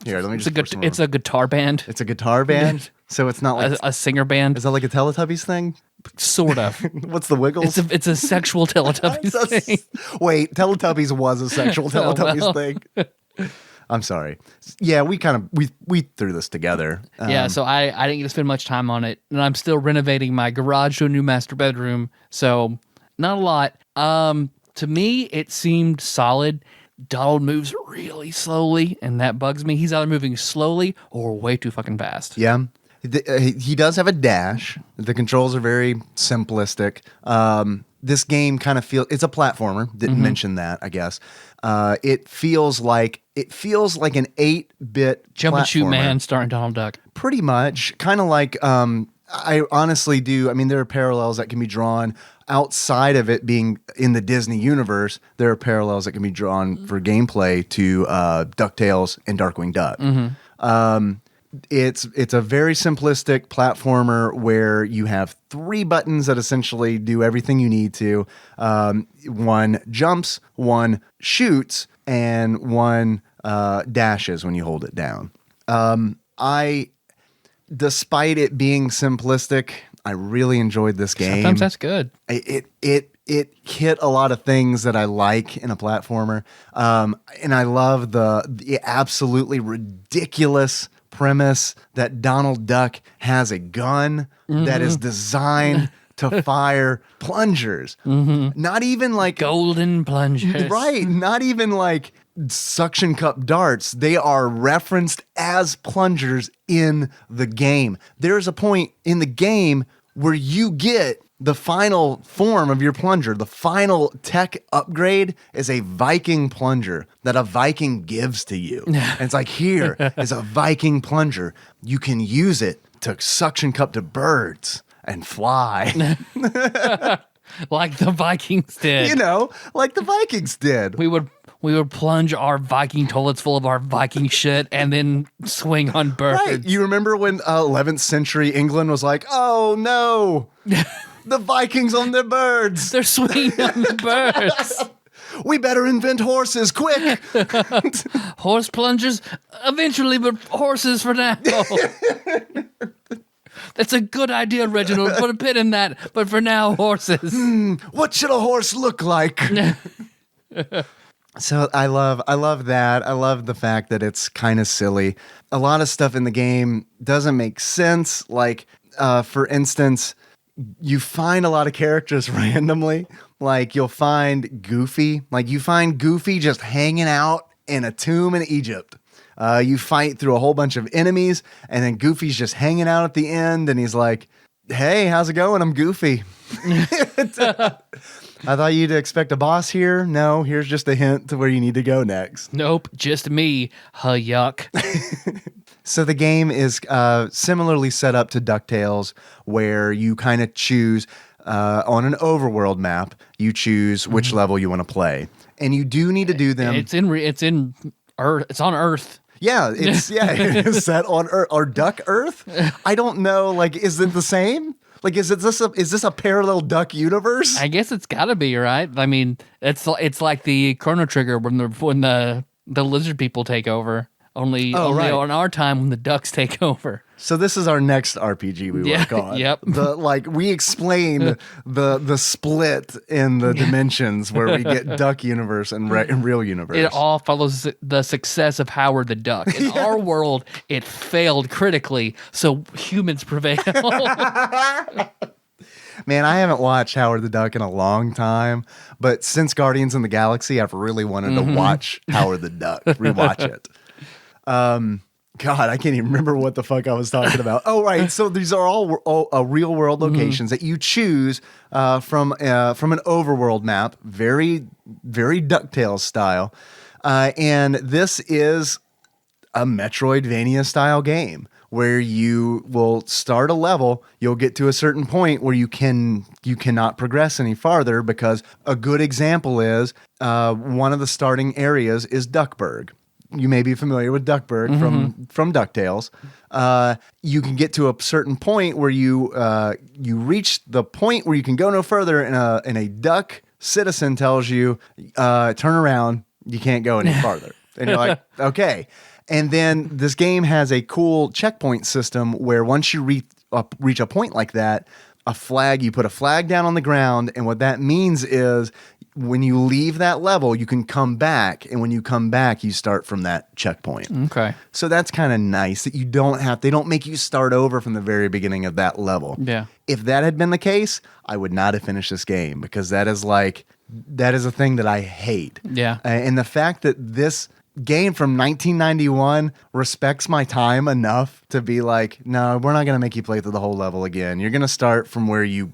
here? Let me just. It's a guitar band. It's a guitar band. So it's not like a singer band. Is that like a Teletubbies thing? Sort of. What's the Wiggles? It's a sexual Teletubbies thing. Wait, Teletubbies was a sexual Teletubbies thing. I'm sorry. Yeah, we threw this together. Yeah, so I didn't get to spend much time on it, and I'm still renovating my garage to a new master bedroom, so not a lot. To me, it seemed solid. Donald moves really slowly, and that bugs me. He's either moving slowly or way too fucking fast. Yeah. He does have a dash. The controls are very simplistic. This game kind of feels, it's a platformer. Didn't mention that, I guess. It feels like an 8-bit Jump and Shoot platformer. Man starring Donald Duck. Pretty much. Kind of like, I honestly do. I mean, there are parallels that can be drawn outside of it being in the Disney universe. There are parallels that can be drawn for gameplay to DuckTales and Darkwing Duck. It's a very simplistic platformer where you have 3 buttons that essentially do everything you need to. One jumps, one shoots, and one dashes when you hold it down. Despite it being simplistic, I really enjoyed this game. Sometimes that's good. It hit a lot of things that I like in a platformer. And I love the absolutely ridiculous premise that Donald Duck has a gun that is designed to fire plungers. Not even like golden plungers. Right. Not even like suction cup darts. They are referenced as plungers in the game. There's a point in the game where you get the final form of your plunger. The final tech upgrade is a Viking plunger that a Viking gives to you. And it's like, here is a Viking plunger. You can use it to suction cup to birds and fly. Like the Vikings did. You know, like the Vikings did. We would plunge our Viking toilets full of our Viking shit and then swing on birds. Right. You remember when 11th century England was like, oh no, the Vikings on their birds. They're swinging on the birds. We better invent horses, quick. Horse plungers eventually, but horses for now. That's a good idea, Reginald. Put a pin in that. But for now, horses. What should a horse look like? So I love that. I love the fact that it's kind of silly. A lot of stuff in the game doesn't make sense. Like, for instance, you find a lot of characters randomly. Like, you'll find Goofy. Like, you find Goofy just hanging out in a tomb in Egypt. You fight through a whole bunch of enemies, and then Goofy's just hanging out at the end, and he's like, Hey, how's it going? I'm Goofy. I thought you'd expect a boss here. No, here's just a hint to where you need to go next. Nope, just me. Yuck. So the game is similarly set up to DuckTales, where you kind of choose on an overworld map, you choose which level you want to play, and you do need to do them. It's in Earth. It's on Earth. Yeah, it is set on Earth or Duck Earth. I don't know. Like, is it the same? Like, is this a parallel Duck universe? I guess it's got to be, right? I mean, it's like the Chrono Trigger when the lizard people take over. Only right. on our time when the ducks take over. So this is our next RPG we work on. Yep. We explain the split in the dimensions where we get Duck universe and real universe. It all follows the success of Howard the Duck. In our world, it failed critically, so humans prevail. Man, I haven't watched Howard the Duck in a long time, but since Guardians in the Galaxy, I've really wanted to watch Howard the Duck, rewatch it. God, I can't even remember what the fuck I was talking about. Oh, right. So these are all real world locations that you choose from an overworld map, very, very DuckTales style. And this is a Metroidvania style game where you will start a level, you'll get to a certain point where you cannot progress any farther, because a good example is one of the starting areas is Duckburg. You may be familiar with Duckburg from DuckTales. You can get to a certain point where you reach the point where you can go no further, and a duck citizen tells you, turn around, you can't go any farther. And you're like, okay. And then this game has a cool checkpoint system where once you reach a point like that, you put a flag down on the ground, and what that means is when you leave that level, you can come back, and when you come back, you start from that checkpoint. Okay. So that's kind of nice that they don't make you start over from the very beginning of that level. Yeah. If that had been the case, I would not have finished this game, because that is a thing that I hate. Yeah. And the fact that this game from 1991 respects my time enough to be like, no, we're not going to make you play through the whole level again. You're going to start from where you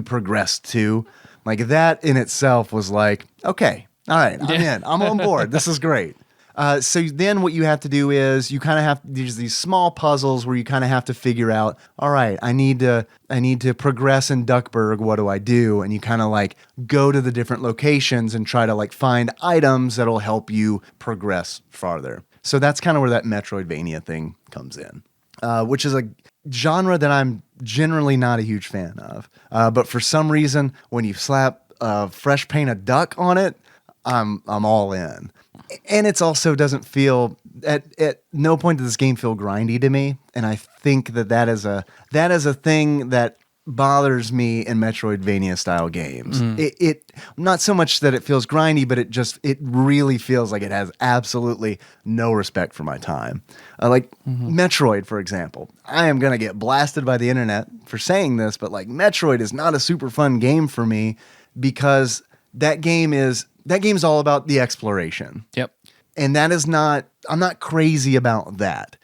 progressed to. Like, that in itself was like, okay, all right, I'm in. I'm on board. This is great. So then what you have to do is you kind of have these small puzzles where you kind of have to figure out, all right, I need to progress in Duckburg. What do I do? And you kind of like go to the different locations and try to like find items that'll help you progress farther. So that's kind of where that Metroidvania thing comes in, which is a genre that I'm generally not a huge fan of. But for some reason, when you slap fresh painted duck on it, I'm all in. And it's also doesn't feel at no point does this game feel grindy to me. And I think that is a thing that bothers me in Metroidvania style games. It not so much that it feels grindy, but it really feels like it has absolutely no respect for my time. Metroid, for example. I am gonna get blasted by the internet for saying this, but like Metroid is not a super fun game for me, because that game is all about the exploration. Yep. And I'm not crazy about that.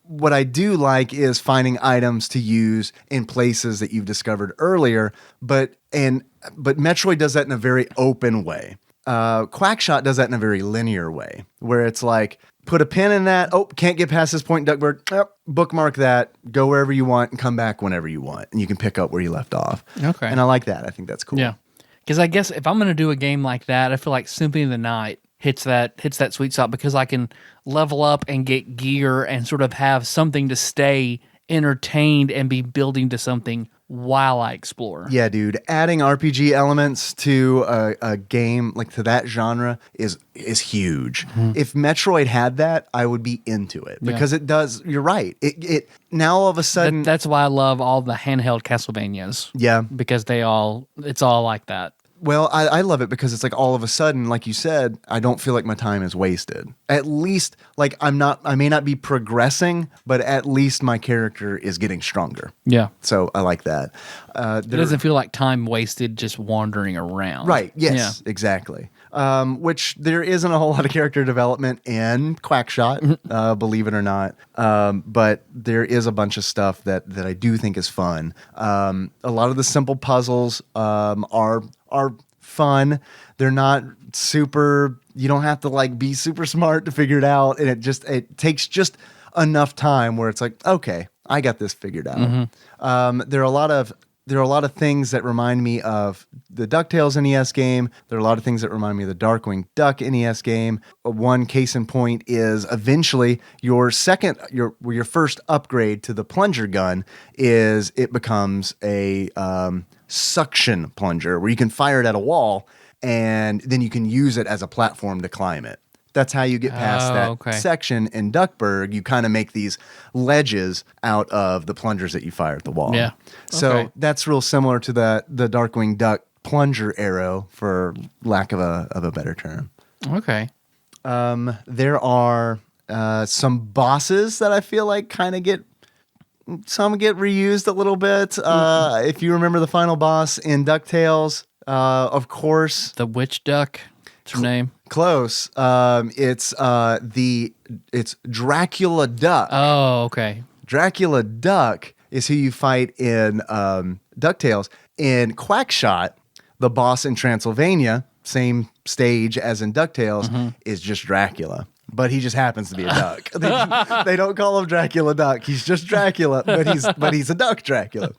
What I do like is finding items to use in places that you've discovered earlier, but Metroid does that in a very open way. QuackShot does that in a very linear way, where it's like, put a pin in that. Oh, can't get past this point, Duckburg. Yep, bookmark that. Go wherever you want and come back whenever you want, and you can pick up where you left off. Okay. And I like that. I think that's cool. Yeah. Because I guess if I'm going to do a game like that, I feel like Symphony of the Night hits that sweet spot, because I can level up and get gear and sort of have something to stay entertained and be building to something while I explore. Yeah, dude. Adding RPG elements to a game, like to that genre, is huge. If Metroid had that, I would be into it, because it does. You're right. It now all of a sudden. That's why I love all the handheld Castlevanias. Yeah, because it's all like that. Well, I love it because it's like all of a sudden, like you said, I don't feel like my time is wasted. At least, like I may not be progressing, but at least my character is getting stronger. Yeah. So I like that. It doesn't feel like time wasted just wandering around. Right. Yes, exactly. Which there isn't a whole lot of character development in QuackShot, believe it or not. But there is a bunch of stuff that I do think is fun. A lot of the simple puzzles are fun. They're not super. You don't have to like be super smart to figure it out, and it takes just enough time where it's like, okay, I got this figured out. There are a lot of things that remind me of the DuckTales NES game. There are a lot of things that remind me of the Darkwing Duck NES game. One case in point is eventually your first upgrade to the plunger gun is it becomes a suction plunger where you can fire it at a wall and then you can use it as a platform to climb it. That's how you get past that section in Duckburg. You kind of make these ledges out of the plungers that you fire at the wall. Yeah. So that's real similar to the Darkwing Duck plunger arrow, for lack of a better term. Okay. There are some bosses that I feel like kind of get reused a little bit. If you remember the final boss in DuckTales, of course, the witch duck. What's her name? Close. It's Dracula Duck. Oh, okay. Dracula Duck is who you fight in DuckTales. In QuackShot, the boss in Transylvania, same stage as in DuckTales, is just Dracula. But he just happens to be a duck. They don't call him Dracula Duck. He's just Dracula, but he's a duck Dracula.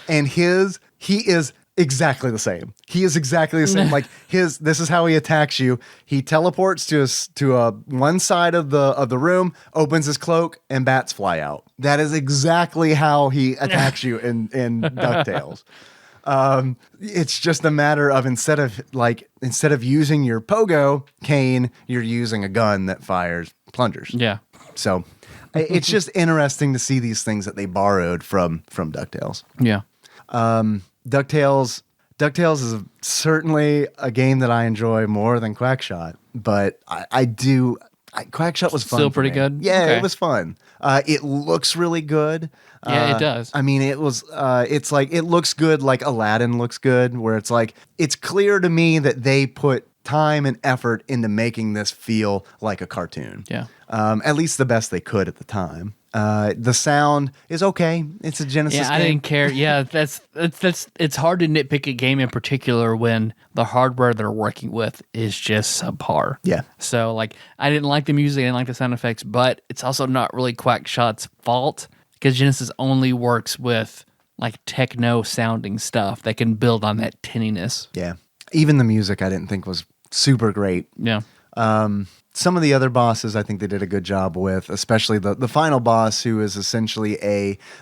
And he is exactly the same. He is exactly the same. Like this is how he attacks you. He teleports to one side of the room, opens his cloak, and bats fly out. That is exactly how he attacks you in DuckTales. It's just a matter of instead of using your pogo cane, you're using a gun that fires plungers. Yeah. So it's just interesting to see these things that they borrowed from DuckTales. Yeah. DuckTales is certainly a game that I enjoy more than QuackShot, but QuackShot was fun. Still pretty good? Yeah, Okay. It was fun. It looks really good. Yeah, it does. I mean, it's like, it looks good like Aladdin looks good, where it's like, it's clear to me that they put time and effort into making this feel like a cartoon. Yeah. At least the best they could at the time. The sound is okay. It's a Genesis game. I didn't care. Yeah, that's it's hard to nitpick a game in particular when the hardware they're working with is just subpar. Yeah. So like, I didn't like the music, I didn't like the sound effects, but it's also not really QuackShot's fault because Genesis only works with like techno sounding stuff that can build on that tinniness. Yeah. Even the music I didn't think was super great. Yeah. Some of the other bosses I think they did a good job with, especially the final boss, who is essentially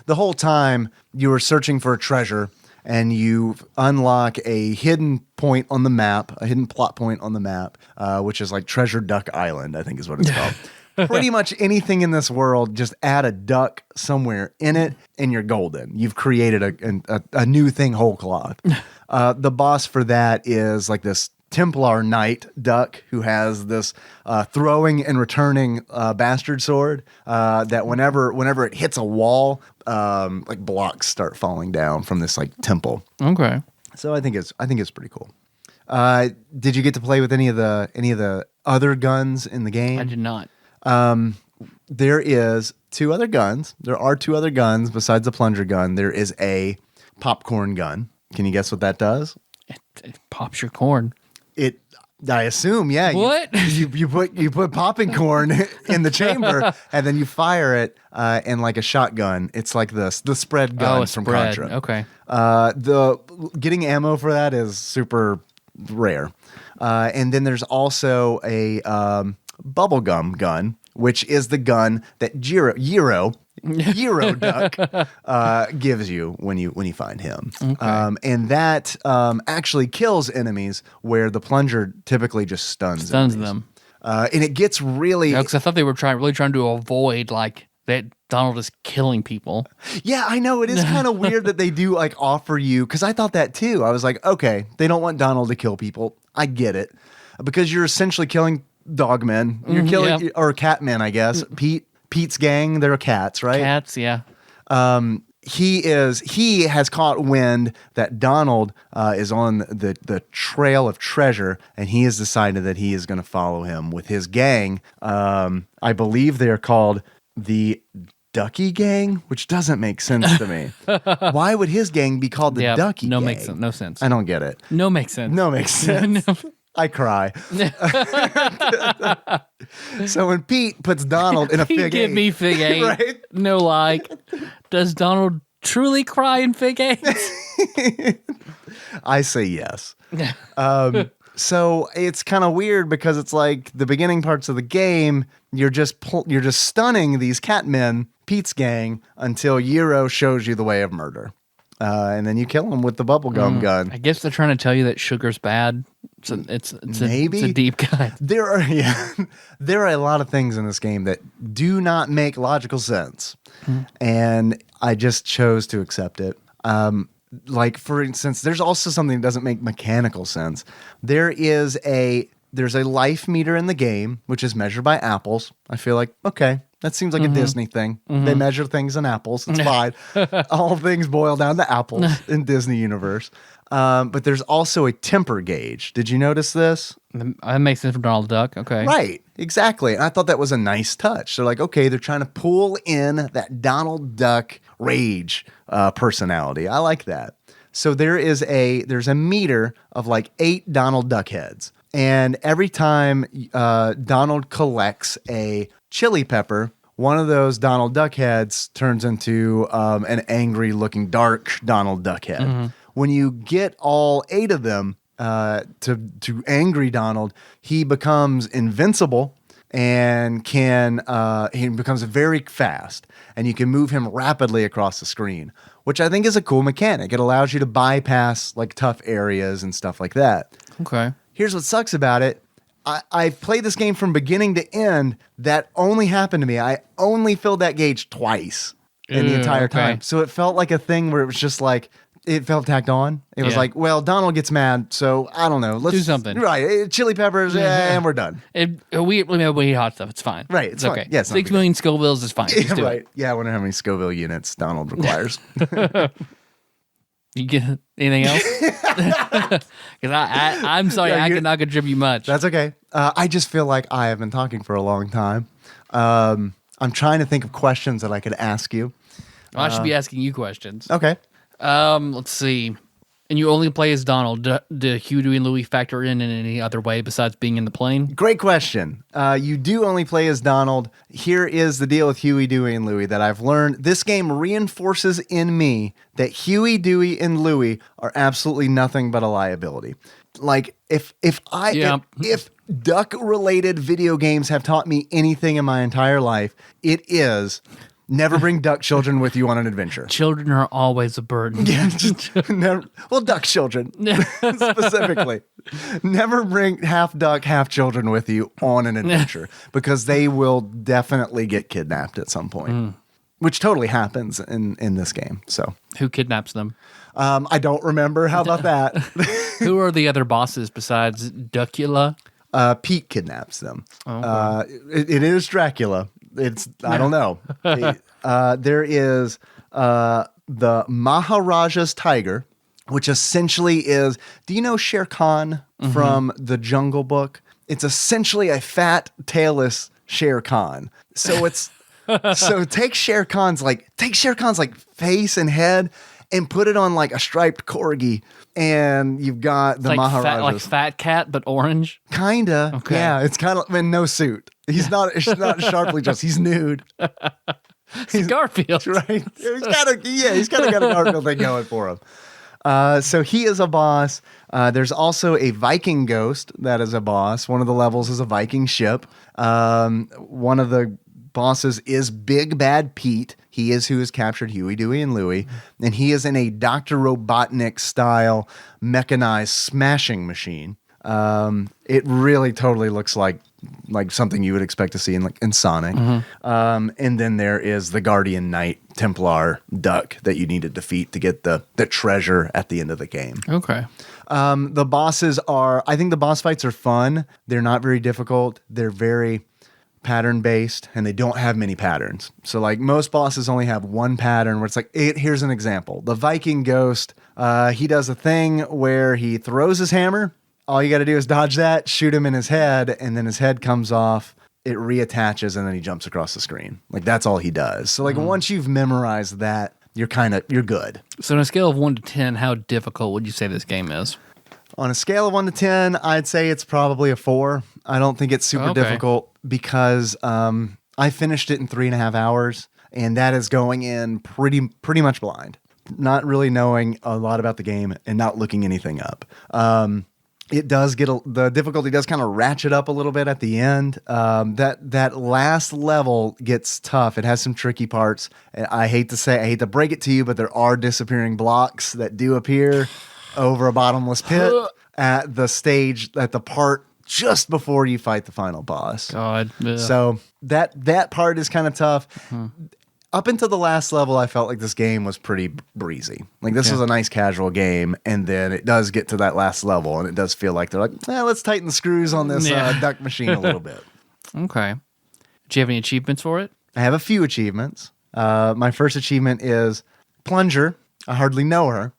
the whole time you were searching for a treasure and you unlock a hidden point on the map, a hidden plot point on the map, which is like Treasure Duck Island, I think is what it's called. Pretty much anything in this world, just add a duck somewhere in it and you're golden. You've created a new thing whole cloth. The boss for that is like this Templar Knight duck who has this throwing and returning bastard sword that whenever it hits a wall, like blocks start falling down from this like temple. Okay. So I think it's pretty cool. Did you get to play with any of the other guns in the game? I did not. There is two other guns. There are two other guns besides the plunger gun. There is a popcorn gun. Can you guess what that does? It pops your corn. I assume, yeah. What? You put popping corn in the chamber and then you fire it in like a shotgun. It's like the spread gun from spread. Contra. Okay. The getting ammo for that is super rare. And then there's also a bubblegum gun, which is the gun that Gyro Duck gives you when you find him. Okay. And that actually kills enemies where the plunger typically just stuns them. And it gets really... Because I thought they were really trying to avoid like that Donald is killing people. Yeah, I know. It is kind of weird that they do like offer you, because I thought that too. I was like, okay, they don't want Donald to kill people. I get it. Because you're essentially killing dogmen. You're killing, or catmen, I guess. Pete's gang, they're cats, right? Cats, yeah. He has caught wind that Donald is on the trail of treasure, and he has decided that he is going to follow him with his gang. I believe they're called the Ducky Gang, which doesn't make sense to me. Why would his gang be called the Ducky Gang? Makes no sense. I don't get it. No makes sense. No makes sense. I cry. So when Pete puts Donald in a fig 8. Give me fig 8. Right? No, like, does Donald truly cry in fig 8? I say yes. So it's kind of weird because it's like the beginning parts of the game, you're just stunning these catmen, Pete's gang, until Euro shows you the way of murder. And then you kill him with the bubblegum gun. I guess they're trying to tell you that sugar's bad. It's Maybe. It's a deep cut. There are a lot of things in this game that do not make logical sense. And I just chose to accept it. Like, for instance, there's also something that doesn't make mechanical sense. There's a life meter in the game, which is measured by apples. I feel like, okay, that seems like a Disney thing. They measure things in apples. It's fine. All things boil down to apples in Disney universe. But there's also a temper gauge. Did you notice this? That makes sense for Donald Duck. Okay. Right. Exactly. And I thought that was a nice touch. They're like, okay, they're trying to pull in that Donald Duck rage personality. I like that. So there's a meter of like 8 Donald Duck heads. And every time Donald collects a chili pepper, one of those Donald Duck heads turns into an angry looking dark Donald Duck head. When you get all 8 of them to angry Donald, he becomes invincible and he becomes very fast, and you can move him rapidly across the screen, which I think is a cool mechanic. It allows you to bypass like tough areas and stuff like that. Okay. Here's what sucks about it. I played this game from beginning to end. That only happened to me. I only filled that gauge twice in the entire time. So it felt like a thing where it was just like, it felt tacked on. It was like, well, Donald gets mad, so I don't know. Let's do something. Right. Chili peppers, and we're done. We eat hot stuff. It's fine. Right. It's okay. Fine. Yeah, 6 million Scovilles is fine. Just do right. it. Yeah, I wonder how many Scoville units Donald requires. You get anything else? Because I'm sorry, I cannot contribute much. That's okay. I just feel like I have been talking for a long time. I'm trying to think of questions that I could ask you. Well, I should be asking you questions. Okay. Let's see. And you only play as Donald. Do Huey, Dewey, and Louie factor in any other way besides being in the plane? Great question. You do only play as Donald. Here is the deal with Huey, Dewey, and Louie that I've learned. This game reinforces in me that Huey, Dewey, and Louie are absolutely nothing but a liability. Like, if duck-related video games have taught me anything in my entire life, it is never bring duck children with you on an adventure. Children are always a burden. Yeah, duck children specifically. Never bring half duck, half children with you on an adventure because they will definitely get kidnapped at some point, which totally happens in this game. So, who kidnaps them? I don't remember. How about that? Who are the other bosses besides Duckula? Pete kidnaps them. Okay. It is Dracula. I don't know. There is the Maharaja's tiger, which essentially is, do you know Shere Khan from the Jungle Book? It's essentially a fat, tailless Shere Khan. So it's take Shere Khan's face and head and put it on like a striped corgi, and you've got the Maharaja's. Like Fat Cat, but orange? Kinda. Okay. Yeah, it's kind of in no suit. He's not sharply dressed. He's nude. He's Garfield. Right. He's kind of got a Garfield thing going for him. So he is a boss. There's also a Viking ghost that is a boss. One of the levels is a Viking ship. One of the bosses is Big Bad Pete. He is who has captured Huey, Dewey, and Louie. And he is in a Dr. Robotnik style mechanized smashing machine. It really totally looks like like something you would expect to see in Sonic. And then there is the Guardian Knight Templar duck that you need to defeat to get the treasure at the end of the game. Okay. The bosses I think the boss fights are fun. They're not very difficult. They're very pattern based, and they don't have many patterns. So like most bosses only have one pattern where it's like, here's an example. The Viking Ghost, he does a thing where he throws his hammer. All you got to do is dodge that, shoot him in his head, and then his head comes off. It reattaches, and then he jumps across the screen. Like that's all he does. So like once you've memorized that, you're good. So on a scale of 1 to 10, how difficult would you say this game is? On a scale of 1 to 10, I'd say it's probably a 4. I don't think it's super difficult because I finished it in 3.5 hours, and that is going in pretty much blind, not really knowing a lot about the game and not looking anything up. It does the difficulty does kind of ratchet up a little bit at the end. That last level gets tough. It has some tricky parts. I hate to break it to you, but there are disappearing blocks that do appear over a bottomless pit at the part just before you fight the final boss. God. Yeah. So that part is kind of tough. Up until the last level, I felt like this game was pretty breezy. Like this was a nice casual game, and then it does get to that last level, and it does feel like they're like, let's tighten the screws on this duck machine a little bit. Okay. Do you have any achievements for it? I have a few achievements. My first achievement is Plunger. I hardly know her.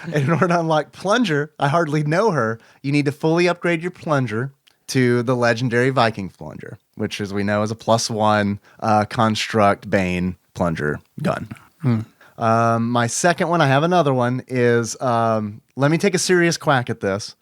And in order to unlock Plunger, I hardly know her, you need to fully upgrade your Plunger to the legendary Viking Plunger, which, as we know, is a +1 construct Bane Plunger gun. My second one, I have another one, is let me take a serious quack at this.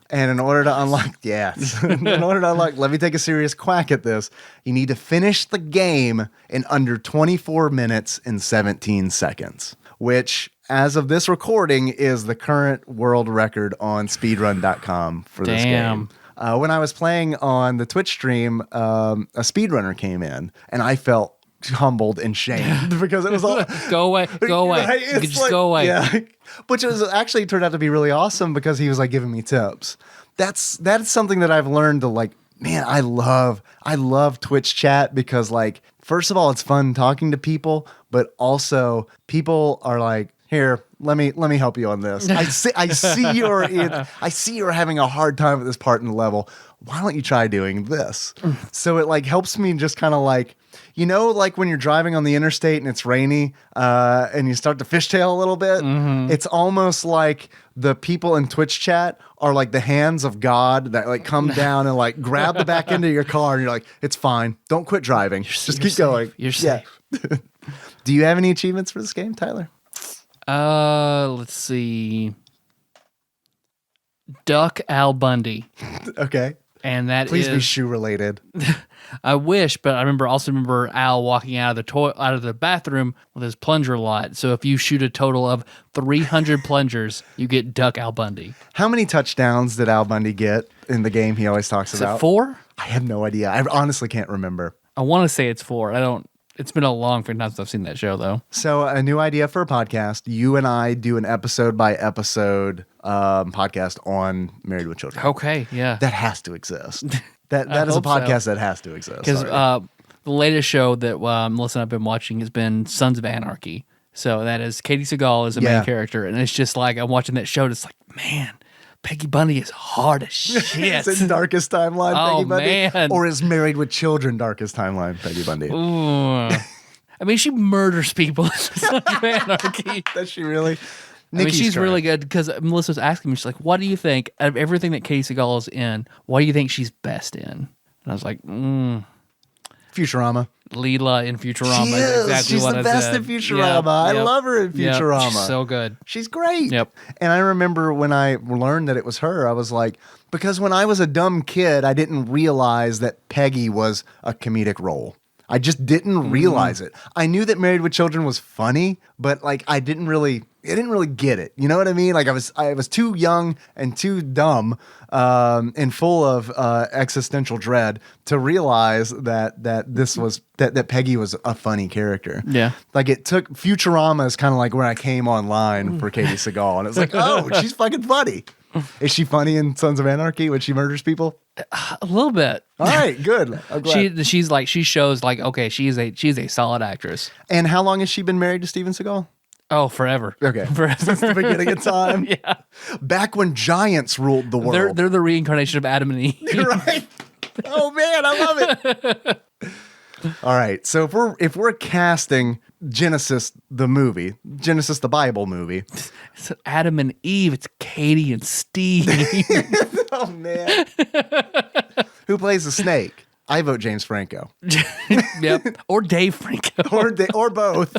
And in order to unlock, let me take a serious quack at this, you need to finish the game in under 24 minutes and 17 seconds, which, as of this recording, is the current world record on speedrun.com for this game. When I was playing on the Twitch stream, a speedrunner came in, and I felt humbled and shamed because it was all go away. Right? You could just go away. Yeah. Which was actually turned out to be really awesome because he was like giving me tips. That's something that I've learned to like, man, I love Twitch chat because like, first of all, it's fun talking to people, but also people are like, here, let me help you on this. I see you're having a hard time with this part in the level. Why don't you try doing this? So it like helps me just kind of like, you know, like when you're driving on the interstate and it's rainy and you start to fishtail a little bit, it's almost like the people in Twitch chat are like the hands of God that like come down and like grab the back end of your car and you're like, it's fine. Don't quit driving. Just keep going. You're safe. Do you have any achievements for this game, Tyler? Let's see. Duck Al Bundy. Okay. And that Please be shoe related. I wish, but I remember Al walking out of the bathroom with his plunger lot. So if you shoot a total of 300 plungers, you get Duck Al Bundy. How many touchdowns did Al Bundy get in the game he always talks about? Is it 4? I have no idea. I honestly can't remember. I want to say it's 4. It's been a long time since I've seen that show, though. So a new idea for a podcast. You and I do an episode by episode podcast on Married with Children. Okay, yeah. That has to exist. That is a podcast that has to exist. Because the latest show that Melissa and I've been watching has been Sons of Anarchy. So that is Katie Seagal is the main character. And it's just like, I'm watching that show, and it's like, man, Peggy Bundy is hard as shit. Is it Darkest Timeline, Peggy Bundy? Man. Or is Married with Children Darkest Timeline, Peggy Bundy? Ooh. I mean, she murders people in Sons of Anarchy. Does she really? She's really good because Melissa was asking me, she's like, what do you think, out of everything that Katie Seagal is in, what do you think she's best in? And I was like, Futurama. Leela in Futurama. She is is. exactly She's what the I best said. in Futurama. I love her in Futurama. She's so good. She's great. Yep. And I remember when I learned that it was her, I was like, because when I was a dumb kid, I didn't realize that Peggy was a comedic role. I just didn't realize it. I knew that Married with Children was funny, but like I didn't really get it. You know what I mean? Like I was too young and too dumb and full of existential dread to realize that this was that Peggy was a funny character. Yeah. Like it took Futurama is kind of like where I came online for Katie Seagal, and it's like, oh, she's fucking funny. Is she funny in Sons of Anarchy when she murders people? A little bit. All right, good. I'm glad. She shows like, okay, she's a solid actress. And how long has she been married to Steven Seagal? Oh, forever. Okay. Forever. Since the beginning of time. Yeah. Back when giants ruled the world. They're the reincarnation of Adam and Eve. Right? Oh man, I love it. All right. So if we're casting Genesis the movie, Genesis the Bible movie. It's Adam and Eve. It's Katie and Steve. Oh man. Who plays the snake? I vote James Franco. Yep. Or Dave Franco. Or both.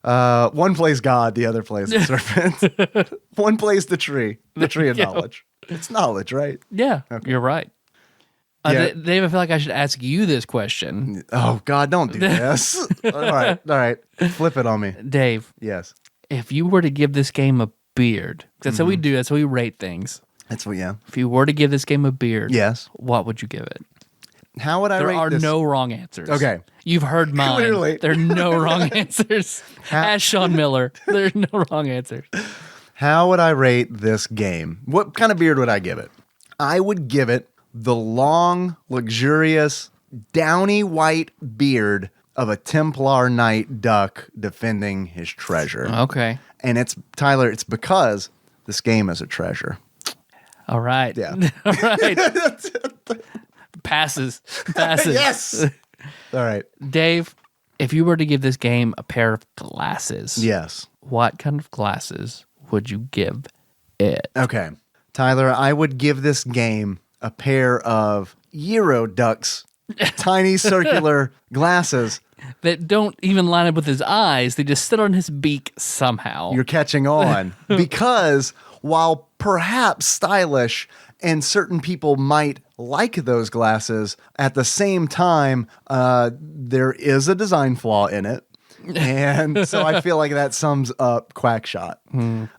One plays God, the other plays the serpent. One plays the tree of knowledge. It's knowledge, right? Yeah, Okay. you're right. Yeah. Dave, I feel like I should ask you this question. Oh God, don't do this. All right. Flip it on me. Dave, Yes. if you were to give this game a beard, 'cause that's how we do, that's how we rate things. That's what. Yeah. If you were to give this game a beard, Yes. what would you give it? How would I There rate are this? no wrong answers. Okay. You've heard mine. Clearly. There are no wrong answers. Ask Sean Miller. There's no wrong answers. How would I rate this game? What kind of beard would I give it? I would give it the long, luxurious, downy white beard of a Templar Knight duck defending his treasure. Okay. And it's because this game is a treasure. All right. Yeah. All right. Passes. Yes. All right. Dave, if you were to give this game a pair of glasses, Yes. what kind of glasses would you give it? Okay. Tyler, I would give this game a pair of Euro ducks, tiny circular glasses. That don't even line up with his eyes. They just sit on his beak somehow. You're catching on. Because while perhaps stylish and certain people might like those glasses, at the same time, there is a design flaw in it. And so I feel like that sums up QuackShot.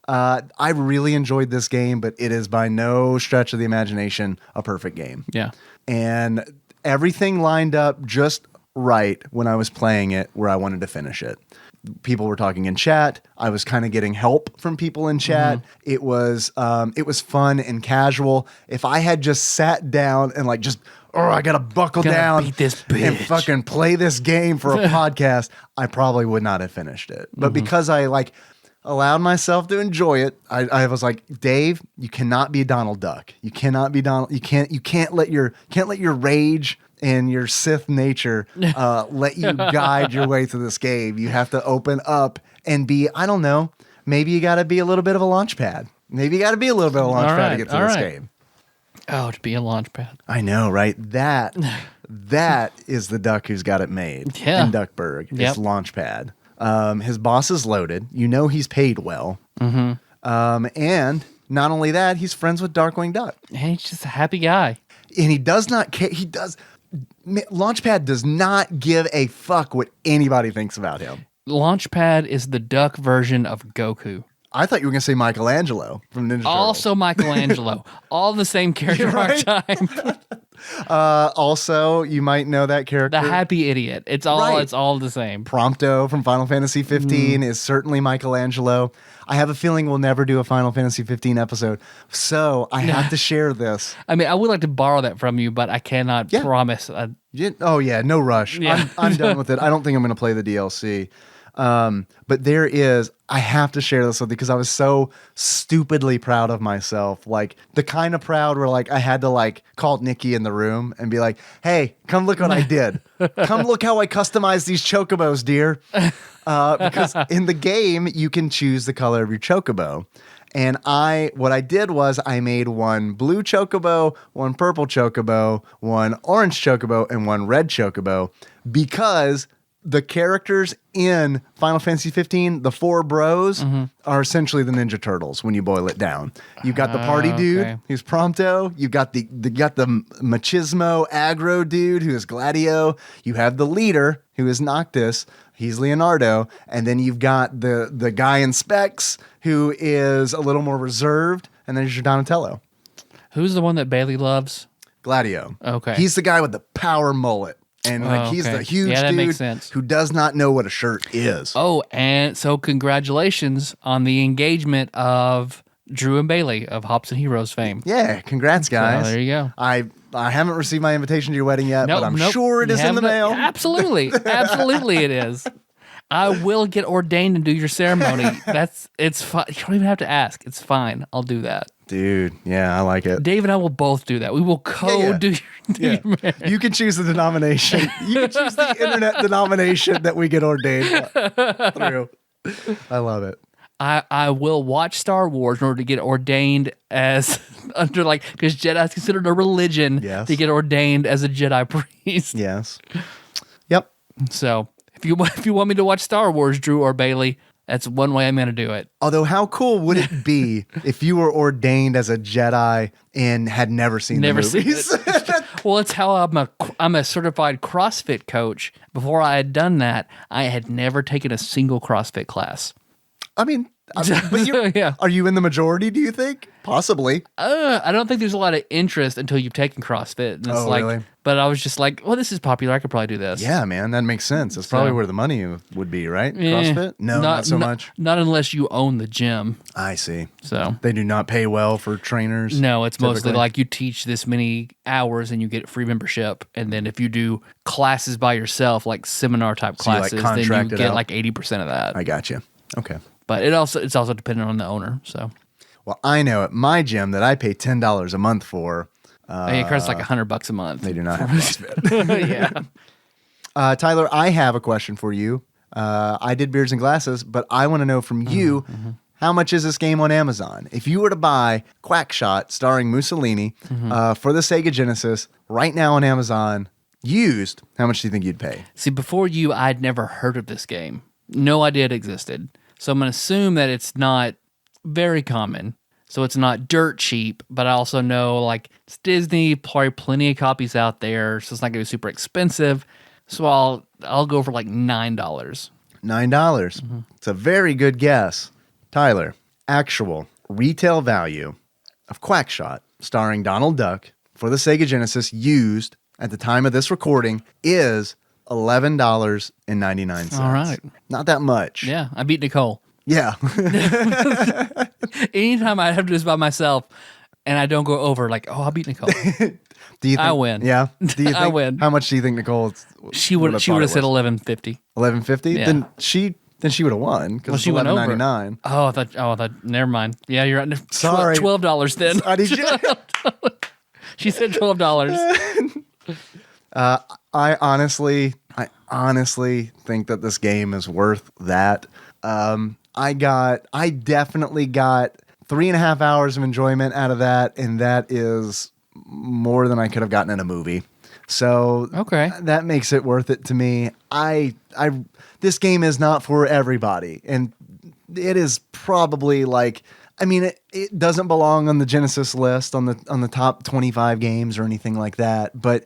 I really enjoyed this game, but it is by no stretch of the imagination a perfect game. Yeah. And everything lined up just right when I was playing it where I wanted to finish it. People were talking in chat. I was kind of getting help from people in chat. It was fun and casual. If I had just sat down and I gotta buckle down beat this bitch and fucking play this game for a podcast, I probably would not have finished it. But because I allowed myself to enjoy it, I was like, Dave, you cannot be Donald Duck. You cannot be Donald. You can't let your rage and your Sith nature let you guide your way through this game. You have to open up and be, I don't know, maybe you got to be a little bit of a launch pad. Maybe you got to be a little bit of a launch pad to get through this game. Oh, to be a launch pad. I know, right? That is the duck who's got it made Yeah. in Duckburg. Yep. It's Launchpad. His boss is loaded. You know he's paid well. And not only that, he's friends with Darkwing Duck. And he's just a happy guy. And he does not care. Launchpad does not give a fuck what anybody thinks about him. Launchpad is the duck version of Goku. I thought you were going to say Michelangelo from Ninja Turtles. Also Michelangelo. All the same character Right? archetype. Also, you might know that character. The happy idiot. It's all Right. it's all the same. Prompto from Final Fantasy 15 is certainly Michelangelo. I have a feeling we'll never do a Final Fantasy 15 episode, so I have to share this. I mean, I would like to borrow that from you, but I cannot promise. Oh yeah, no rush. Yeah. I'm done with it. I don't think I'm going to play the DLC. But I have to share this with you because I was so stupidly proud of myself. Like the kind of proud where I had to call Nikki in the room and be like, hey, come look what I did. Come look how I customized these chocobos, dear. Because in the game, you can choose the color of your chocobo. And what I did was I made one blue chocobo, one purple chocobo, one orange chocobo, and one red chocobo because the characters in Final Fantasy 15, the four bros, are essentially the Ninja Turtles when you boil it down. You've got the party dude, who's Prompto. You've got the machismo aggro dude, who is Gladio. You have the leader, who is Noctis. He's Leonardo. And then you've got the guy in specs, who is a little more reserved. And then there's your Donatello. Who's the one that Bailey loves? Gladio. Okay. He's the guy with the power mullet. And he's the huge that dude makes sense. who does not know what a shirt is. Oh, and so congratulations on the engagement of Drew and Bailey of Hops and Heroes fame. Yeah, congrats, guys. there you go. I haven't received my invitation to your wedding yet, but I'm Nope. sure it You is in have the not- mail. Absolutely. Absolutely it is. I will get ordained and do your ceremony. It's fine. You don't even have to ask. It's fine. I'll do that. Dude, yeah, I like it. Dave and I will both do that. We will do Yeah. your marriage. You can choose the denomination. You can choose the internet denomination that we get ordained through. I love it. I will watch Star Wars in order to get ordained as under because Jedi is considered a religion Yes. to get ordained as a Jedi priest. Yes. Yep. So if you want me to watch Star Wars, Drew or Bailey, that's one way I'm going to do it. Although, how cool would it be if you were ordained as a Jedi and had never seen the movies? Well, it's how I'm a certified CrossFit coach. Before I had done that, I had never taken a single CrossFit class. I mean, but Yeah. Are you in the majority, do you think? Possibly. I don't think there's a lot of interest until you've taken CrossFit. And it's really? But I was just like, well, this is popular. I could probably do this. Yeah, man, that makes sense. That's probably where the money would be, right? Eh, CrossFit? No, not so much. Not unless you own the gym. I see. So They do not pay well for trainers. no, it's mostly typically? like you teach this many hours and you get free membership. And then if you do classes by yourself, like seminar type So you, classes, contract then you it get out? like 80% of that. I got you. Okay. But it's also dependent on the owner. So Well, I know at my gym that I pay $10 a month for, it costs like $100 a month. they do not have CrossFit. Yeah. Tyler, I have a question for you. I did Beards and Glasses, but I want to know from you, how much is this game on Amazon? If you were to buy QuackShot starring Mussolini for the Sega Genesis right now on Amazon, used, how much do you think you'd pay? See, before you, I'd never heard of this game. No idea it existed. So I'm going to assume that it's not very common. So it's not dirt cheap, but I also know it's Disney, probably plenty of copies out there, so it's not going to be super expensive. So I'll go for $9. $9. It's a very good guess. Tyler, actual retail value of QuackShot starring Donald Duck for the Sega Genesis used at the time of this recording is $11.99. All right. Not that much. Yeah, I beat Nicole. Yeah. Anytime I have to do this by myself and I don't go over, I beat Nicole. Do you think, I win. Yeah. Do you think, I win. How much do you think Nicole She would have said $11.50. $11.50? Yeah. Then she would have won because it's she went over. $11.99. Oh, I thought. Never mind. Yeah, you're right. Sorry. $12 then. I did you? She said $12. I honestly think that this game is worth that. I definitely got 3.5 hours of enjoyment out of that, and that is more than I could have gotten in a movie. So Okay. that makes it worth it to me. This game is not for everybody, and it is probably it doesn't belong on the Genesis list on the top 25 games or anything like that, but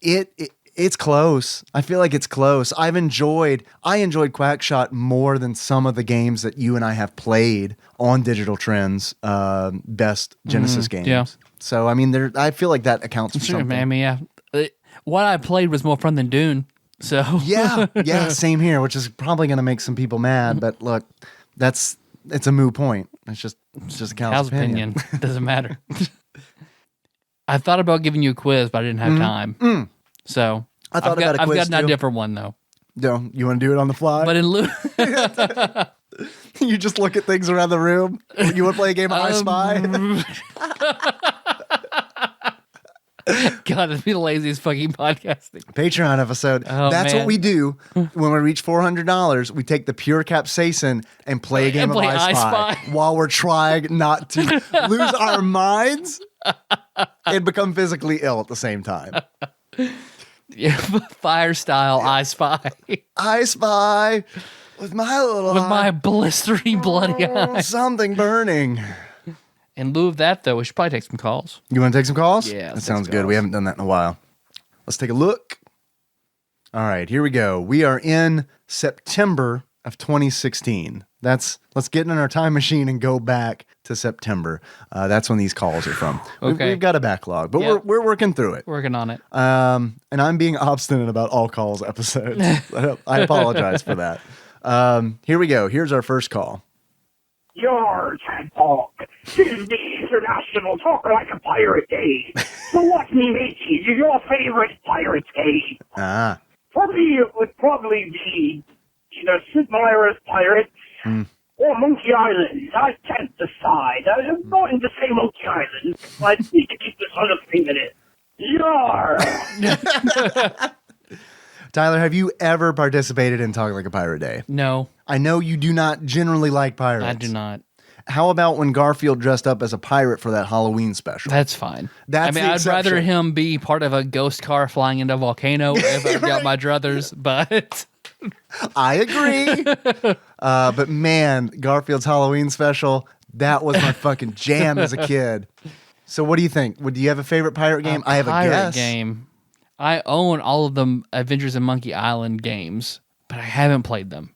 it's close. I feel like it's close. I enjoyed QuackShot more than some of the games that you and I have played on Digital Trends best Genesis games. yeah. So I feel like that accounts for Sure, something. man. I mean, yeah. What I played was more fun than Dune. So Yeah, same here, which is probably going to make some people mad, but look, it's a moot point. It's just a Cal's Cal's opinion doesn't matter. I thought about giving you a quiz, but I didn't have time. So I thought about a quiz, I've got too. a different one though. No, you want to do it on the fly? But in lieu, You just look at things around the room. You want to play a game of I Spy? God, that'd be the laziest fucking podcasting. Patreon episode. Oh, That's man. what we do when we reach $400. We take the pure capsaicin and play a game of play I Spy, I Spy. while we're trying not to lose our minds and become physically ill at the same time. Yeah, fire style I Spy I Spy with my little with my blistering bloody eye. something burning. In lieu of that, though, we should probably take some calls. You want to take some calls? Yeah, That let's sounds take some good. calls. We haven't done that in a while. Let's take a look. All right, here we go. We are in September of 2016. Let's get in our time machine and go back to September. That's when these calls are from. Okay. We've got a backlog, but Yep. we're working through it. Working on it. And I'm being obstinate about all calls episodes. I apologize for that. Here we go. Here's our first call. Your TADPOG. This is the International Talk Like a Pirate Day. So what me makes you your favorite pirate's game? Ah. For me, it would probably be either Sid Meier's Pirates or Monkey Island. I can't decide. I'm going to say Monkey Island. I need to keep this on a 3-minute. Yar! Tyler, have you ever participated in Talk Like a Pirate Day? No, I know you do not generally like pirates. I do not. How about when Garfield dressed up as a pirate for that Halloween special? That's fine. That's I mean, the I'd rather exception. him be part of a ghost car flying into a volcano if I've got my druthers, but I agree. But man, Garfield's Halloween special, that was my fucking jam as a kid. So what do you think? Do you have a favorite pirate game? I have a pirate guess. game. I own all of the Adventures in Monkey Island games, but I haven't played them.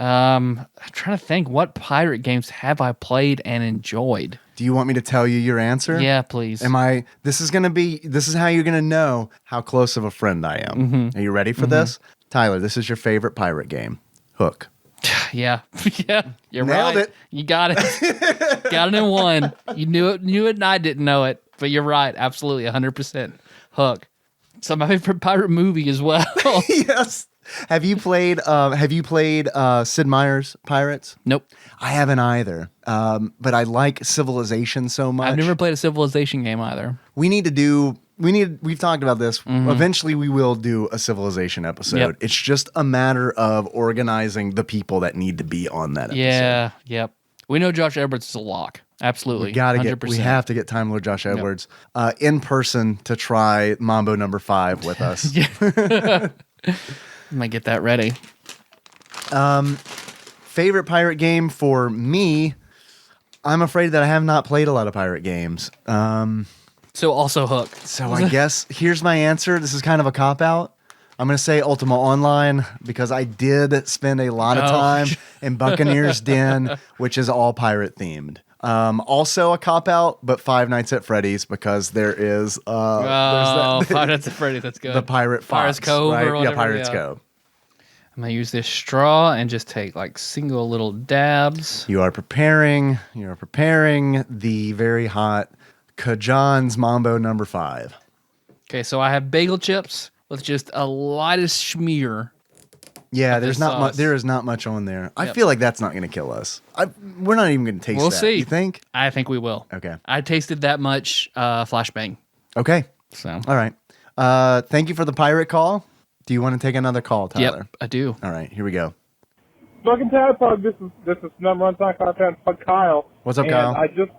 I'm trying to think, what pirate games have I played and enjoyed? Do you want me to tell you your answer? Yeah, please. This is how you're gonna know how close of a friend I am. Are you ready for this? Tyler, this is your favorite pirate game. Hook. Yeah, yeah, you're Nailed right. it. You got it. Got it in one. You knew it, and I didn't know it. But you're right, absolutely, 100%. Hook. So my favorite pirate movie as well. Yes. Have you played Sid Meier's Pirates? Nope, I haven't either. But I like Civilization so much. I've never played a Civilization game either. We've talked about this. Eventually we will do a Civilization episode. Yep. It's just a matter of organizing the people that need to be on that episode. Yeah, yep. We know Josh Edwards is a lock. Absolutely. We have to get Time Lord Josh Edwards in person to try Mambo number 5 with us. Might get that ready. Favorite pirate game for me, I'm afraid that I have not played a lot of pirate games. So also Hook. So I guess here's my answer. This is kind of a cop-out. I'm going to say Ultima Online because I did spend a lot of time in Buccaneer's Den, which is all pirate themed. Also a cop-out, but Five Nights at Freddy's because there is there's Five Nights at Freddy's. That's good. the Pirate Fox, Pirates Cove right? or whatever. Yeah, Pirates Cove. I'm going to use this straw and just take like single little dabs. You are preparing the very hot Kajan's Mambo number 5. Okay, so I have bagel chips with just a lightest smear. Yeah, this there is not much on there. I feel like that's not going to kill us. We're not even going to taste We'll that. see. You think? I think we will. Okay. I tasted that much flashbang. Okay. So. All right. Thank you for the pirate call. Do you want to take another call, Tyler? Yep, I do. All right, here we go. Fucking TADPOG, this is number one talk content, Kyle. What's up, and Kyle? I just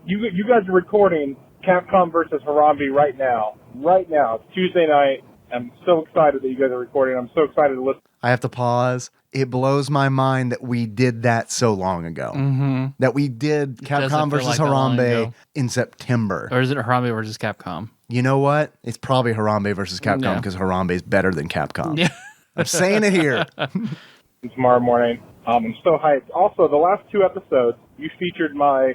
you guys are recording Capcom versus Harambe right now. Right now. It's Tuesday night. I'm so excited that you guys are recording. I'm so excited to listen. I have to pause. It blows my mind that we did that so long ago. Mm-hmm. That we did doesn't Capcom feel versus like that long Harambe ago. in September. Or is it Harambe versus Capcom? You know what? It's probably Harambe versus Capcom Yeah. because Harambe is better than Capcom. Yeah. I'm saying it here. Tomorrow morning. I'm so hyped. Also, the last 2 episodes, you featured my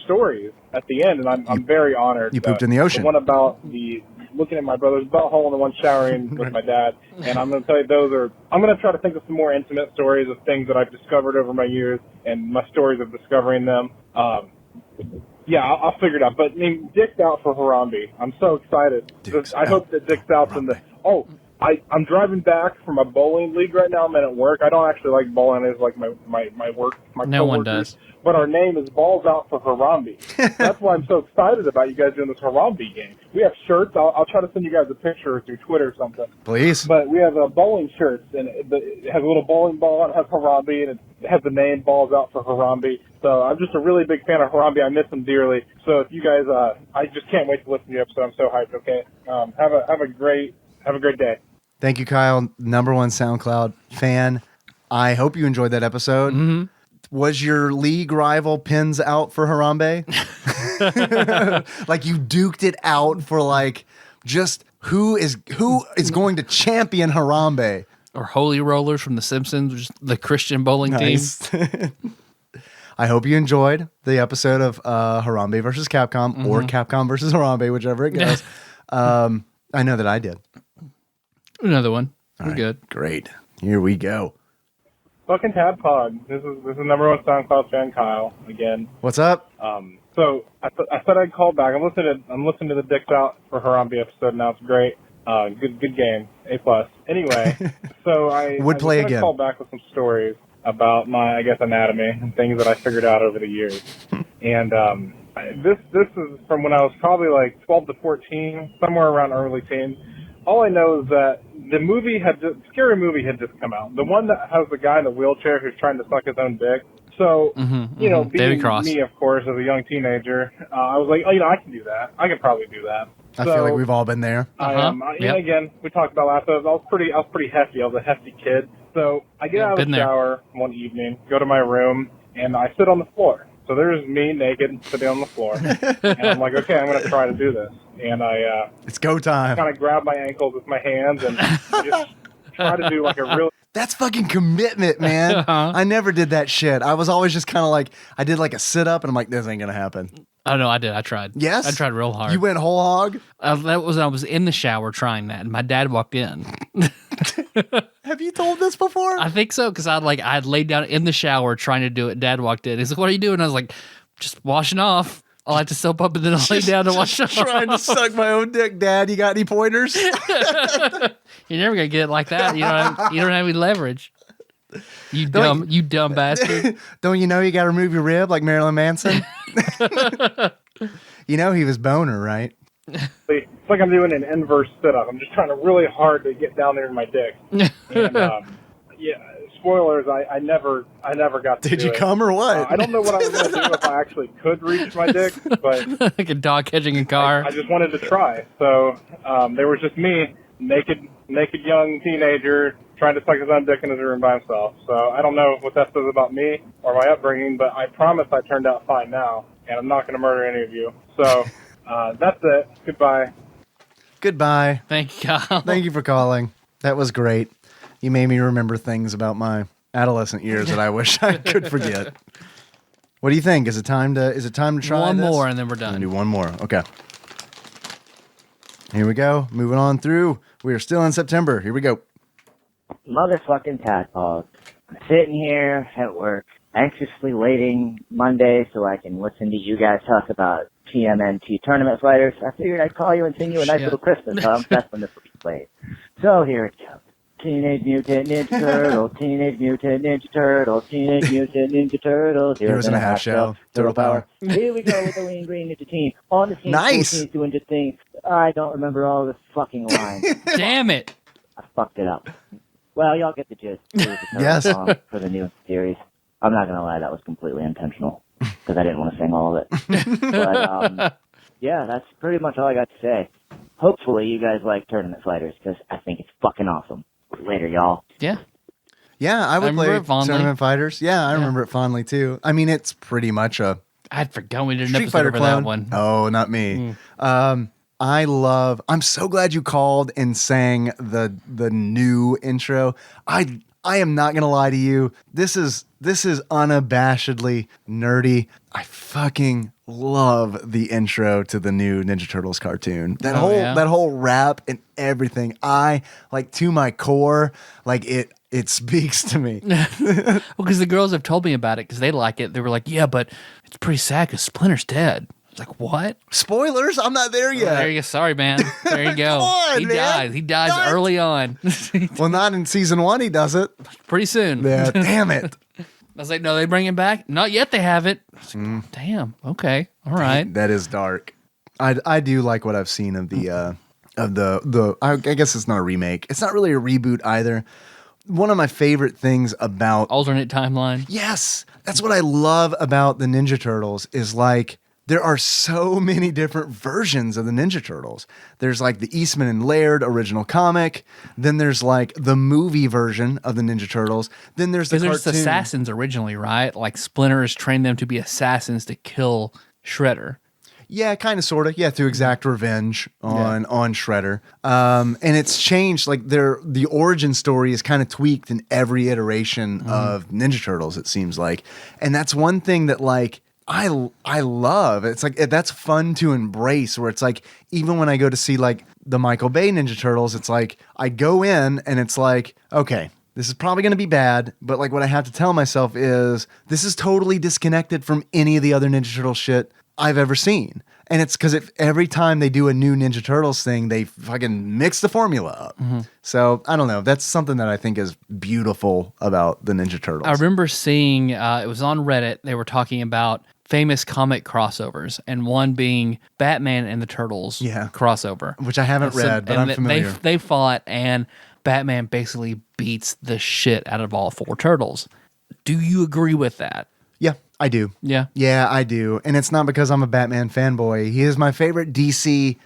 stories at the end, and I'm very honored. You pooped in the ocean. The one about the looking at my brother's butthole and the one showering with my dad. And I'm going to tell you I'm going to try to think of some more intimate stories of things that I've discovered over my years and my stories of discovering them. Yeah, I'll figure it out. But Dick's out for Harambe. I'm so excited. I hope that Dick's out in the... Oh, I'm driving back from a bowling league right now. I'm at work. I don't actually like bowling. It's like my work. My No one coworkers. does. But our name is Balls Out for Harambe. That's why I'm so excited about you guys doing this Harambe game. We have shirts. I'll try to send you guys a picture through Twitter or something. Please. But we have bowling shirts, and it has a little bowling ball, and it has Harambe, and it has the name Balls Out for Harambe. So I'm just a really big fan of Harambe. I miss him dearly. So if you guys, I just can't wait to listen to you episode. I'm so hyped. Okay, have a great day. Thank you, Kyle. Number 1 SoundCloud fan. I hope you enjoyed that episode. Mm-hmm. Was your league rival pins out for Harambe? Like you duked it out for like just who is going to champion Harambe? Or Holy Rollers from The Simpsons, which is the Christian bowling team. I hope you enjoyed the episode of Harambe versus Capcom or Capcom versus Harambe, whichever it goes. I know that I did. Another one. All We're right, good. Great. Here we go. Fucking Tadpog. This is number one SoundCloud fan, Kyle, again. What's up? So I said I'd call back. I'm listening to the Dicks Out for Harambe episode now. It's great. Good game. A+. Anyway, so I Would play was gonna again. call back with some stories about my, I guess, anatomy and things that I figured out over the years. And this is from when I was probably like 12 to 14, somewhere around early teens. All I know is that Scary Movie had just come out. The one that has the guy in the wheelchair who's trying to suck his own dick. So, being David Cross. me, of course, as a young teenager, I was like, I can do that. I could probably do that. I feel like we've all been there. Again, we talked about last episode. I was pretty hefty. I was a hefty kid. So I get out of the shower one evening, go to my room, and I sit on the floor. So there's me naked sitting on the floor, and I'm like, okay, I'm going to try to do this. And it's go time. Kind of grab my ankles with my hands and just try to do like a real. That's fucking commitment, man. I never did that shit. I was always just kind of like, I did like a sit up, and I'm like, this ain't gonna happen. Oh no, I did. I tried. Yes, I tried real hard. You went whole hog. That was I was in the shower trying that, and my dad walked in. Have you told this before? I think so, because I'd laid down in the shower trying to do it. Dad walked in. He's like, "What are you doing?" I was like, "Just washing off." I'll have to soap up and then I'll lay down to wash off. Trying to suck my own dick, Dad. You got any pointers? You're never gonna get it like that. You don't have any leverage. You dumb bastard. Don't you know you got to remove your rib like Marilyn Manson? You know he was boner, right? It's like I'm doing an inverse sit-up. I'm just trying to really hard to get down there in my dick. And, spoilers, I never got to Did do you it. come or what? I don't know what I was going to do if I actually could reach my dick, but like a dog catching a car. I just wanted to try. So there was just me, naked young teenager, trying to suck his own dick in his room by himself. So I don't know what that says about me or my upbringing, but I promise I turned out fine now, and I'm not going to murder any of you. So that's it. Goodbye. Goodbye. Thank you, Kyle. Thank you for calling. That was great. You made me remember things about my adolescent years that I wish I could forget. What do you think? Is it time to try one this? more and then we're done. I'm gonna do one more. Okay. Here we go. Moving on through. We are still in September. Here we go. Motherfucking Tadpog. I'm sitting here at work, anxiously waiting Monday so I can listen to you guys talk about TMNT tournament fighters. I figured I'd call you and sing you a nice little Christmas song. That's when this will be played. So here it goes. Teenage Mutant Ninja Turtles, Teenage Mutant Ninja Turtles, Teenage Mutant Ninja Turtles. Heroes in a half shell. Turtle power. Here we go with the lean green ninja team. On the scene, Nice. teams doing just things. I don't remember all the fucking lines. Damn it. I fucked it up. Well, y'all get the gist. It was the Turtle Yes. song for the new series. I'm not going to lie, that was completely intentional because I didn't want to sing all of it. But, yeah, that's pretty much all I got to say. Hopefully you guys like tournament fighters because I think it's fucking awesome. Later, y'all. Yeah. Yeah, I would remember play it fondly. Tournament Fighters. Yeah, I remember it fondly too. I mean, it's pretty much a I'd forgotten we did an Street episode Fighter over clone. that one. Oh, not me. I'm so glad you called and sang the new intro. I am not gonna lie to you. This is unabashedly nerdy. I fucking love the intro to the new Ninja Turtles cartoon. That whole rap and everything. I like to my core. Like it speaks to me. Well, because the girls have told me about it because they like it. They were like, yeah, but it's pretty sad because Splinter's dead. I was like, what? Spoilers. I'm not there yet. There you go. Sorry, man. There you go. Come on, he man. dies. He dies What? early on. Well, not in season 1. He does it. Pretty soon. Yeah. Damn it. I was like, no, they bring him back? Not yet, they haven't. I was like, damn. Okay. All right. That is dark. I do like what I've seen of the I guess it's not a remake. It's not really a reboot either. One of my favorite things about Alternate timeline. Yes, that's what I love about the Ninja Turtles is like there are so many different versions of the Ninja Turtles. There's like the Eastman and Laird original comic. Then there's like the movie version of the Ninja Turtles. Then there's the Because cartoon. there's assassins originally, right? Like Splinter has trained them to be assassins to kill Shredder. Yeah, kind of, sort of. Yeah, to exact revenge on Shredder. And it's changed. Like the origin story is kind of tweaked in every iteration of Ninja Turtles, it seems like. And that's one thing that like I love. It's like that's fun to embrace. Where it's like even when I go to see like the Michael Bay Ninja Turtles, it's like I go in and it's like, okay, this is probably going to be bad, but like what I have to tell myself is this is totally disconnected from any of the other Ninja Turtle shit I've ever seen. And it's because every time they do a new Ninja Turtles thing, they fucking mix the formula up. So I don't know. That's something that I think is beautiful about the Ninja Turtles. I remember seeing, it was on Reddit, they were talking about famous comic crossovers, and one being Batman and the Turtles crossover. Which I haven't read, but I'm familiar. They fought, and Batman basically beats the shit out of all 4 turtles. Do you agree with that? Yeah, I do. Yeah. Yeah, I do. And it's not because I'm a Batman fanboy. He is my favorite DC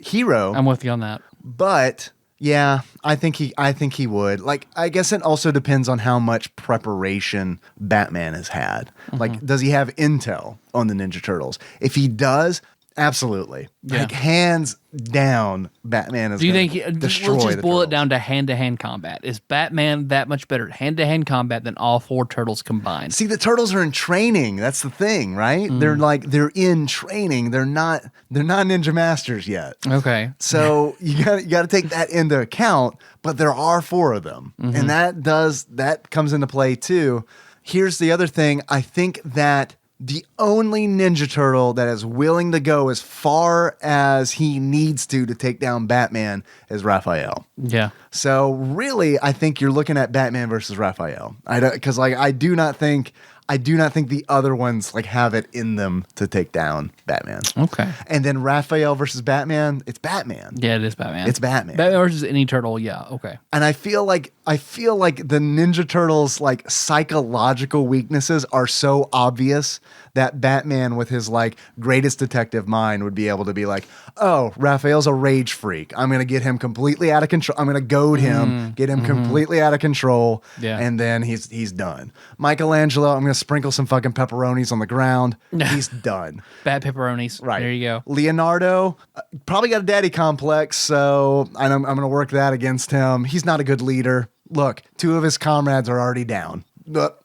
hero. I'm with you on that. But yeah, I think he would. Like, I guess it also depends on how much preparation Batman has had. Like, does he have intel on the Ninja Turtles? If he does, absolutely. Yeah. Like, hands down, Batman is. Do you think destroy let's just the boil it Turtles. down to hand-to-hand combat? Is Batman that much better at hand-to-hand combat than all 4 turtles combined? See, the Turtles are in training. That's the thing, right? They're in training. They're not ninja masters yet. Okay. So you got to take that into account, but there are 4 of them. And that comes into play too. Here's the other thing. I think that the only Ninja Turtle that is willing to go as far as he needs to take down Batman is Raphael. Yeah. So really, I think you're looking at Batman versus Raphael. Because I do not think the other ones like have it in them to take down Batman. Okay. And then Raphael versus Batman, it's Batman. Yeah, it is Batman. It's Batman. Batman versus any turtle, yeah, okay. And I feel like the Ninja Turtles like psychological weaknesses are so obvious that Batman with his like greatest detective mind would be able to be like, oh, Raphael's a rage freak. I'm gonna get him completely out of control. I'm gonna goad him, get him completely out of control, and then he's done. Michelangelo, I'm gonna sprinkle some fucking pepperonis on the ground. He's done. Bad pepperonis. Right. There you go. Leonardo probably got a daddy complex, so I'm going to work that against him. He's not a good leader. Look, 2 of his comrades are already down.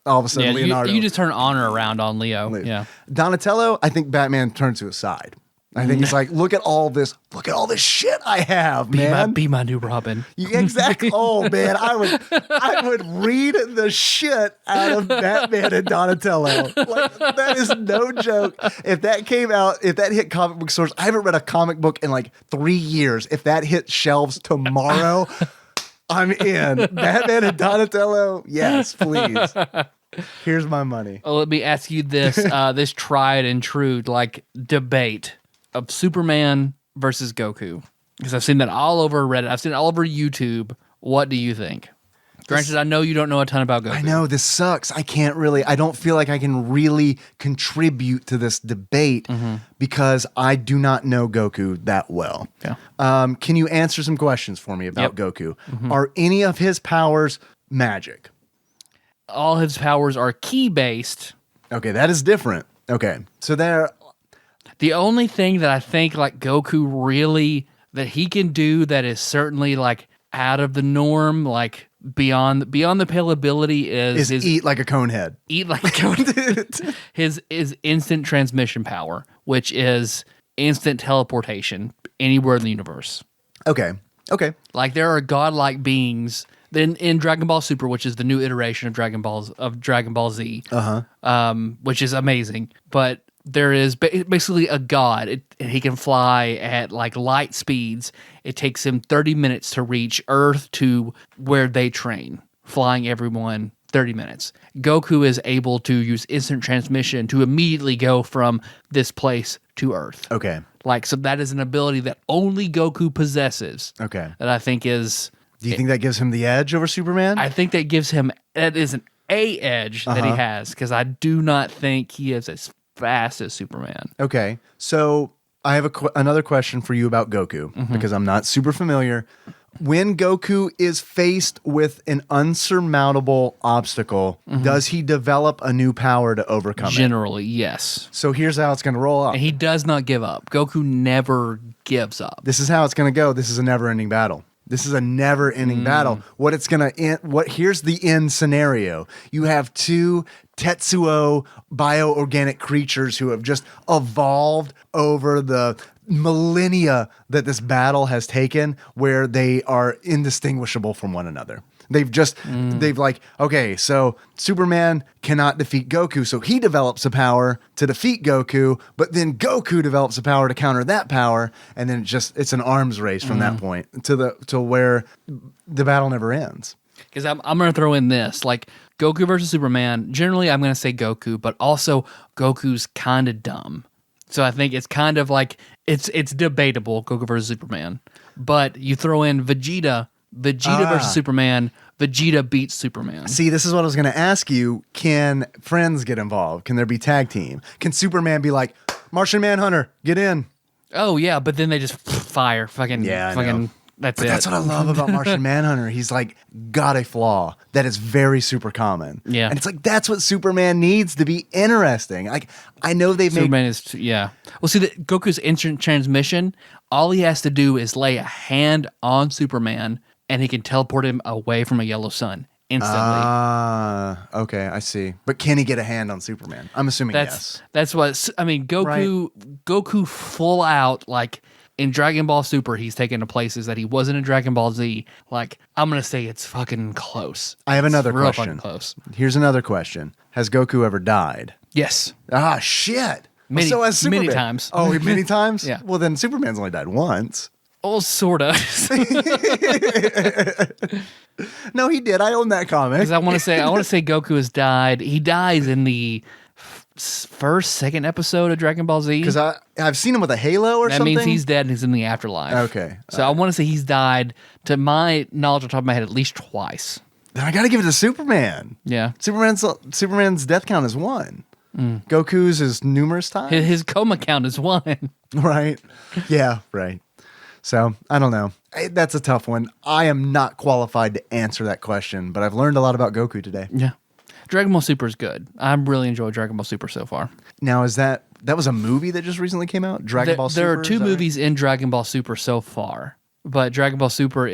All of a sudden, Yeah, Leonardo. you just turn honor around on Leo. Yeah. Donatello, I think Batman turns to his side. I think it's like, look at all this shit I have, man. Be my new Robin. Exactly. Oh man, I would read the shit out of Batman and Donatello. Like, that is no joke. If that came out, if that hit comic book stores, I haven't read a comic book in like 3 years. If that hit shelves tomorrow, I'm in. Batman and Donatello, yes, please. Here's my money. Well, let me ask you this: this tried and true like debate of Superman versus Goku, because I've seen that all over Reddit. I've seen it all over YouTube. What do you think? Granted, I know you don't know a ton about Goku. I know, this sucks. I don't feel like I can really contribute to this debate because I do not know Goku that well. Yeah. Can you answer some questions for me about Goku? Are any of his powers magic? All his powers are key-based. Okay, that is different. Okay, so The only thing that I think like Goku really that he can do that is certainly like out of the norm, like beyond the pale ability is his eat like a cone head. Eat like a cone. his instant transmission power, which is instant teleportation anywhere in the universe. Okay. Like there are godlike beings in Dragon Ball Super, which is the new iteration of Dragon Ball Z, which is amazing. But there is basically a god, and he can fly at like light speeds. It takes him 30 minutes to reach Earth to where they train, flying everyone 30 minutes. Goku is able to use instant transmission to immediately go from this place to Earth. Okay. Like, so that is an ability that only Goku possesses. Okay. That I think is... Do you think that gives him the edge over Superman? I think that gives him... That is an edge that he has, because I do not think he is as fast as Superman. Okay. So I have another question for you about Goku, because I'm not super familiar. When Goku is faced with an unsurmountable obstacle, does he develop a new power to overcome it? Generally, yes. So here's how it's going to roll out. And he does not give up. Goku never gives up. This is how it's going to go. This is a never-ending battle. This is a never-ending battle. What it's going to end, here's the end scenario. You have 2 Tetsuo bioorganic creatures who have just evolved over the millennia that this battle has taken, where they are indistinguishable from one another. They've like, okay, so Superman cannot defeat Goku, so he develops a power to defeat Goku, but then Goku develops a power to counter that power, and then it's an arms race from that point to where the battle never ends. Because I'm going to throw in this, like Goku versus Superman. Generally, I'm going to say Goku, but also Goku's kind of dumb. So I think it's kind of like it's debatable, Goku versus Superman. But you throw in Vegeta versus Superman. Vegeta beats Superman. See, this is what I was going to ask you. Can friends get involved? Can there be tag team? Can Superman be like, Martian Manhunter, get in? Oh yeah, but then they just fire fucking That's but it. That's what I love about Martian Manhunter. He's like got a flaw that is very super common. Yeah. And it's like that's what Superman needs to be interesting. Like I know they've Superman made is Well, see, Goku's instant transmission, all he has to do is lay a hand on Superman and he can teleport him away from a yellow sun instantly. Okay, I see. But can he get a hand on Superman? I'm assuming yes. That's what I mean. Goku full out, like in Dragon Ball Super, he's taken to places that he wasn't in Dragon Ball Z. Like I'm gonna say it's fucking close. I have another real question. fucking close. Here's another question: has Goku ever died? Yes. Ah, shit. Many, has Superman. many times. Oh, many times? Yeah. Well, then Superman's only died once. Oh, sorta. No, he did. I own that comic. Because I want to say Goku has died. He dies in the second episode of Dragon Ball Z. Because I've seen him with a halo or that something. That means he's dead and he's in the afterlife. Okay. So I want to say he's died, to my knowledge on top of my head, at least twice. Then I got to give it to Superman. Yeah. Superman's death count is 1. Goku's is numerous times. His coma count is 1. Right. Yeah, right. So, I don't know. That's a tough one. I am not qualified to answer that question, but I've learned a lot about Goku today. Yeah. Dragon Ball Super is good. I'm really enjoying Dragon Ball Super so far. Now, is that was a movie that just recently came out? Dragon Ball Super? There are 2 movies in Dragon Ball Super so far, but Dragon Ball Super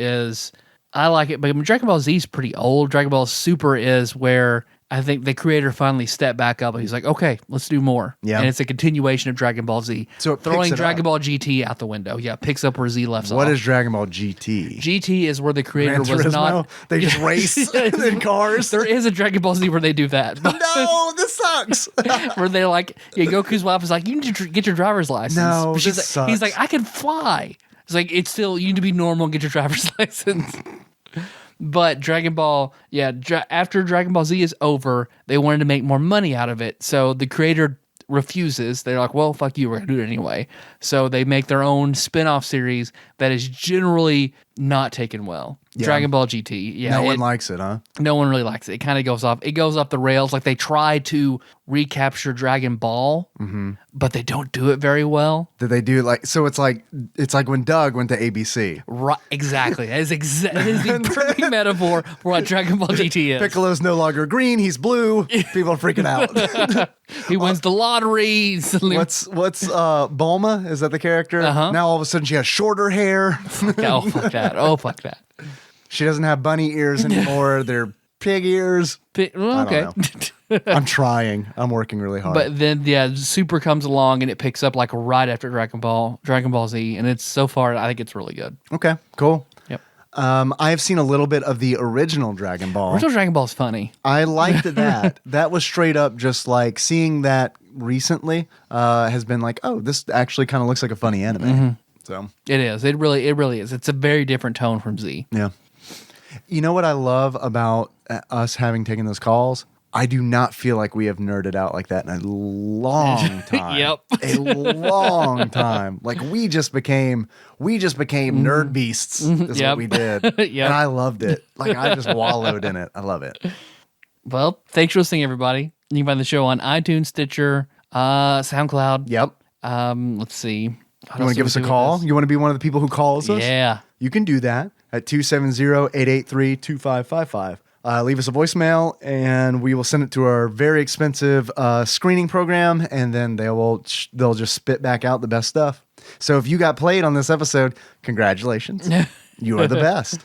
I like it, but Dragon Ball Z is pretty old. Dragon Ball Super is where I think the creator finally stepped back up and he's like, okay, let's do more. Yeah. And it's a continuation of Dragon Ball Z. So throwing Dragon Ball GT out the window. Yeah, picks up where Z left off. What is Dragon Ball GT? GT is where the creator Gran was Turismo? not. They just race in cars. There is a Dragon Ball Z where they do that. No, this sucks. Where they're like, Goku's wife is like, you need to get your driver's license. No, but this sucks. He's like, I can fly. It's like, it's still, you need to be normal and get your driver's license. But Dragon Ball, after Dragon Ball Z is over, they wanted to make more money out of it. So the creator refuses. They're like, well, fuck you, we're going to do it anyway. So they make their own spin-off series that is generally not taken well. Yeah. Dragon Ball GT. Yeah, no one likes it, huh? No one really likes it. It kind of goes off. It goes off the rails. Like they try to recapture Dragon Ball, but they don't do it very well. Did they do like so? It's like when Doug went to ABC. Right, exactly. That is the perfect metaphor for what Dragon Ball GT is. Piccolo's no longer green; he's blue. People are freaking out. He wins the lottery. What's Bulma? Is that the character? Now all of a sudden she has shorter hair. Oh fuck that! Oh fuck that! She doesn't have bunny ears anymore. They're pig ears. Okay. I'm trying. I'm working really hard. But then, Super comes along and it picks up like right after Dragon Ball Z, and it's so far I think it's really good. Okay, cool. Yep. I have seen a little bit of the original Dragon Ball. Original Dragon Ball is funny. I liked that. That was straight up just like seeing that recently has been like, oh, this actually kind of looks like a funny anime. So it is. It really is. It's a very different tone from Z. Yeah. You know what I love about us having taken those calls? I do not feel like we have nerded out like that in a long time. Yep. A long time. Like we just became nerd beasts is what we did. Yep. And I loved it. Like I just wallowed in it. I love it. Well, thanks for listening, everybody. You can find the show on iTunes, Stitcher, SoundCloud. Yep. Let's see. You want to give us a call? You want to be one of the people who calls us? Yeah. You can do that at 270-883-2555. Leave us a voicemail, and we will send it to our very expensive screening program, and then they'll just spit back out the best stuff. So if you got played on this episode, congratulations. You are the best.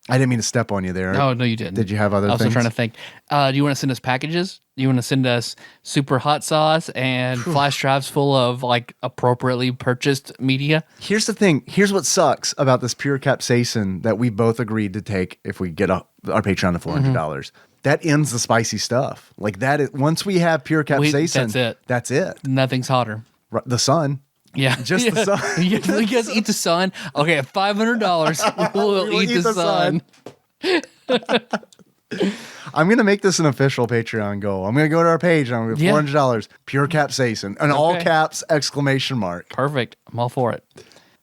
I didn't mean to step on you there. Oh, no, you didn't. Did you have other things? I was trying to think. Do you want to send us packages? Do you want to send us super hot sauce and flash drives full of like appropriately purchased media? Here's the thing. Here's what sucks about this pure capsaicin that we both agreed to take if we get a our Patreon to $400. That ends the spicy stuff. Like that is, once we have pure capsaicin, that's it. Nothing's hotter. The sun. Yeah. Just the sun. You guys eat the sun? Okay, at $500, we'll eat the sun. I'm going to make this an official Patreon goal. I'm going to go to our page and I'm going to $400, pure capsaicin, and all caps, exclamation mark. Perfect. I'm all for it.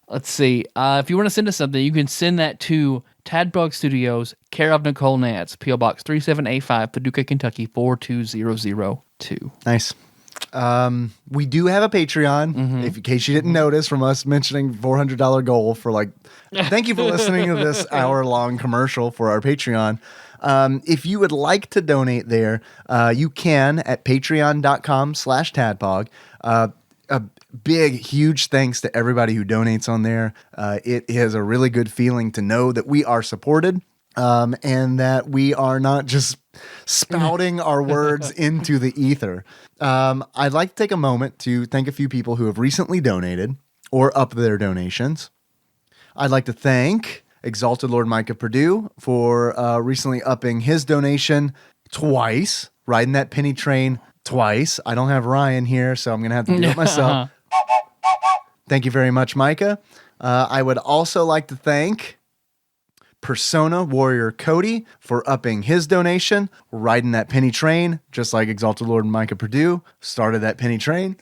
Let's see. If you want to send us something, you can send that to TADPOG Studios, care of Nicole Nance, P.O. Box 3785, Paducah, Kentucky 42002. Nice. We do have a Patreon, in case you didn't notice from us mentioning $400 goal for like, thank you for listening to this hour-long commercial for our Patreon. If you would like to donate there, you can at patreon.com/tadpog. A big, huge thanks to everybody who donates on there. It is a really good feeling to know that we are supported, and that we are not just spouting our words into the ether. I'd like to take a moment to thank a few people who have recently donated or upped their donations. I'd like to thank Exalted Lord Micah Purdue for recently upping his donation twice, riding that penny train twice. I don't have Ryan here, so I'm going to have to do it myself. Thank you very much, Micah. I would also like to thank Persona Warrior Cody for upping his donation, riding that penny train, just like Exalted Lord Micah Purdue started that penny train.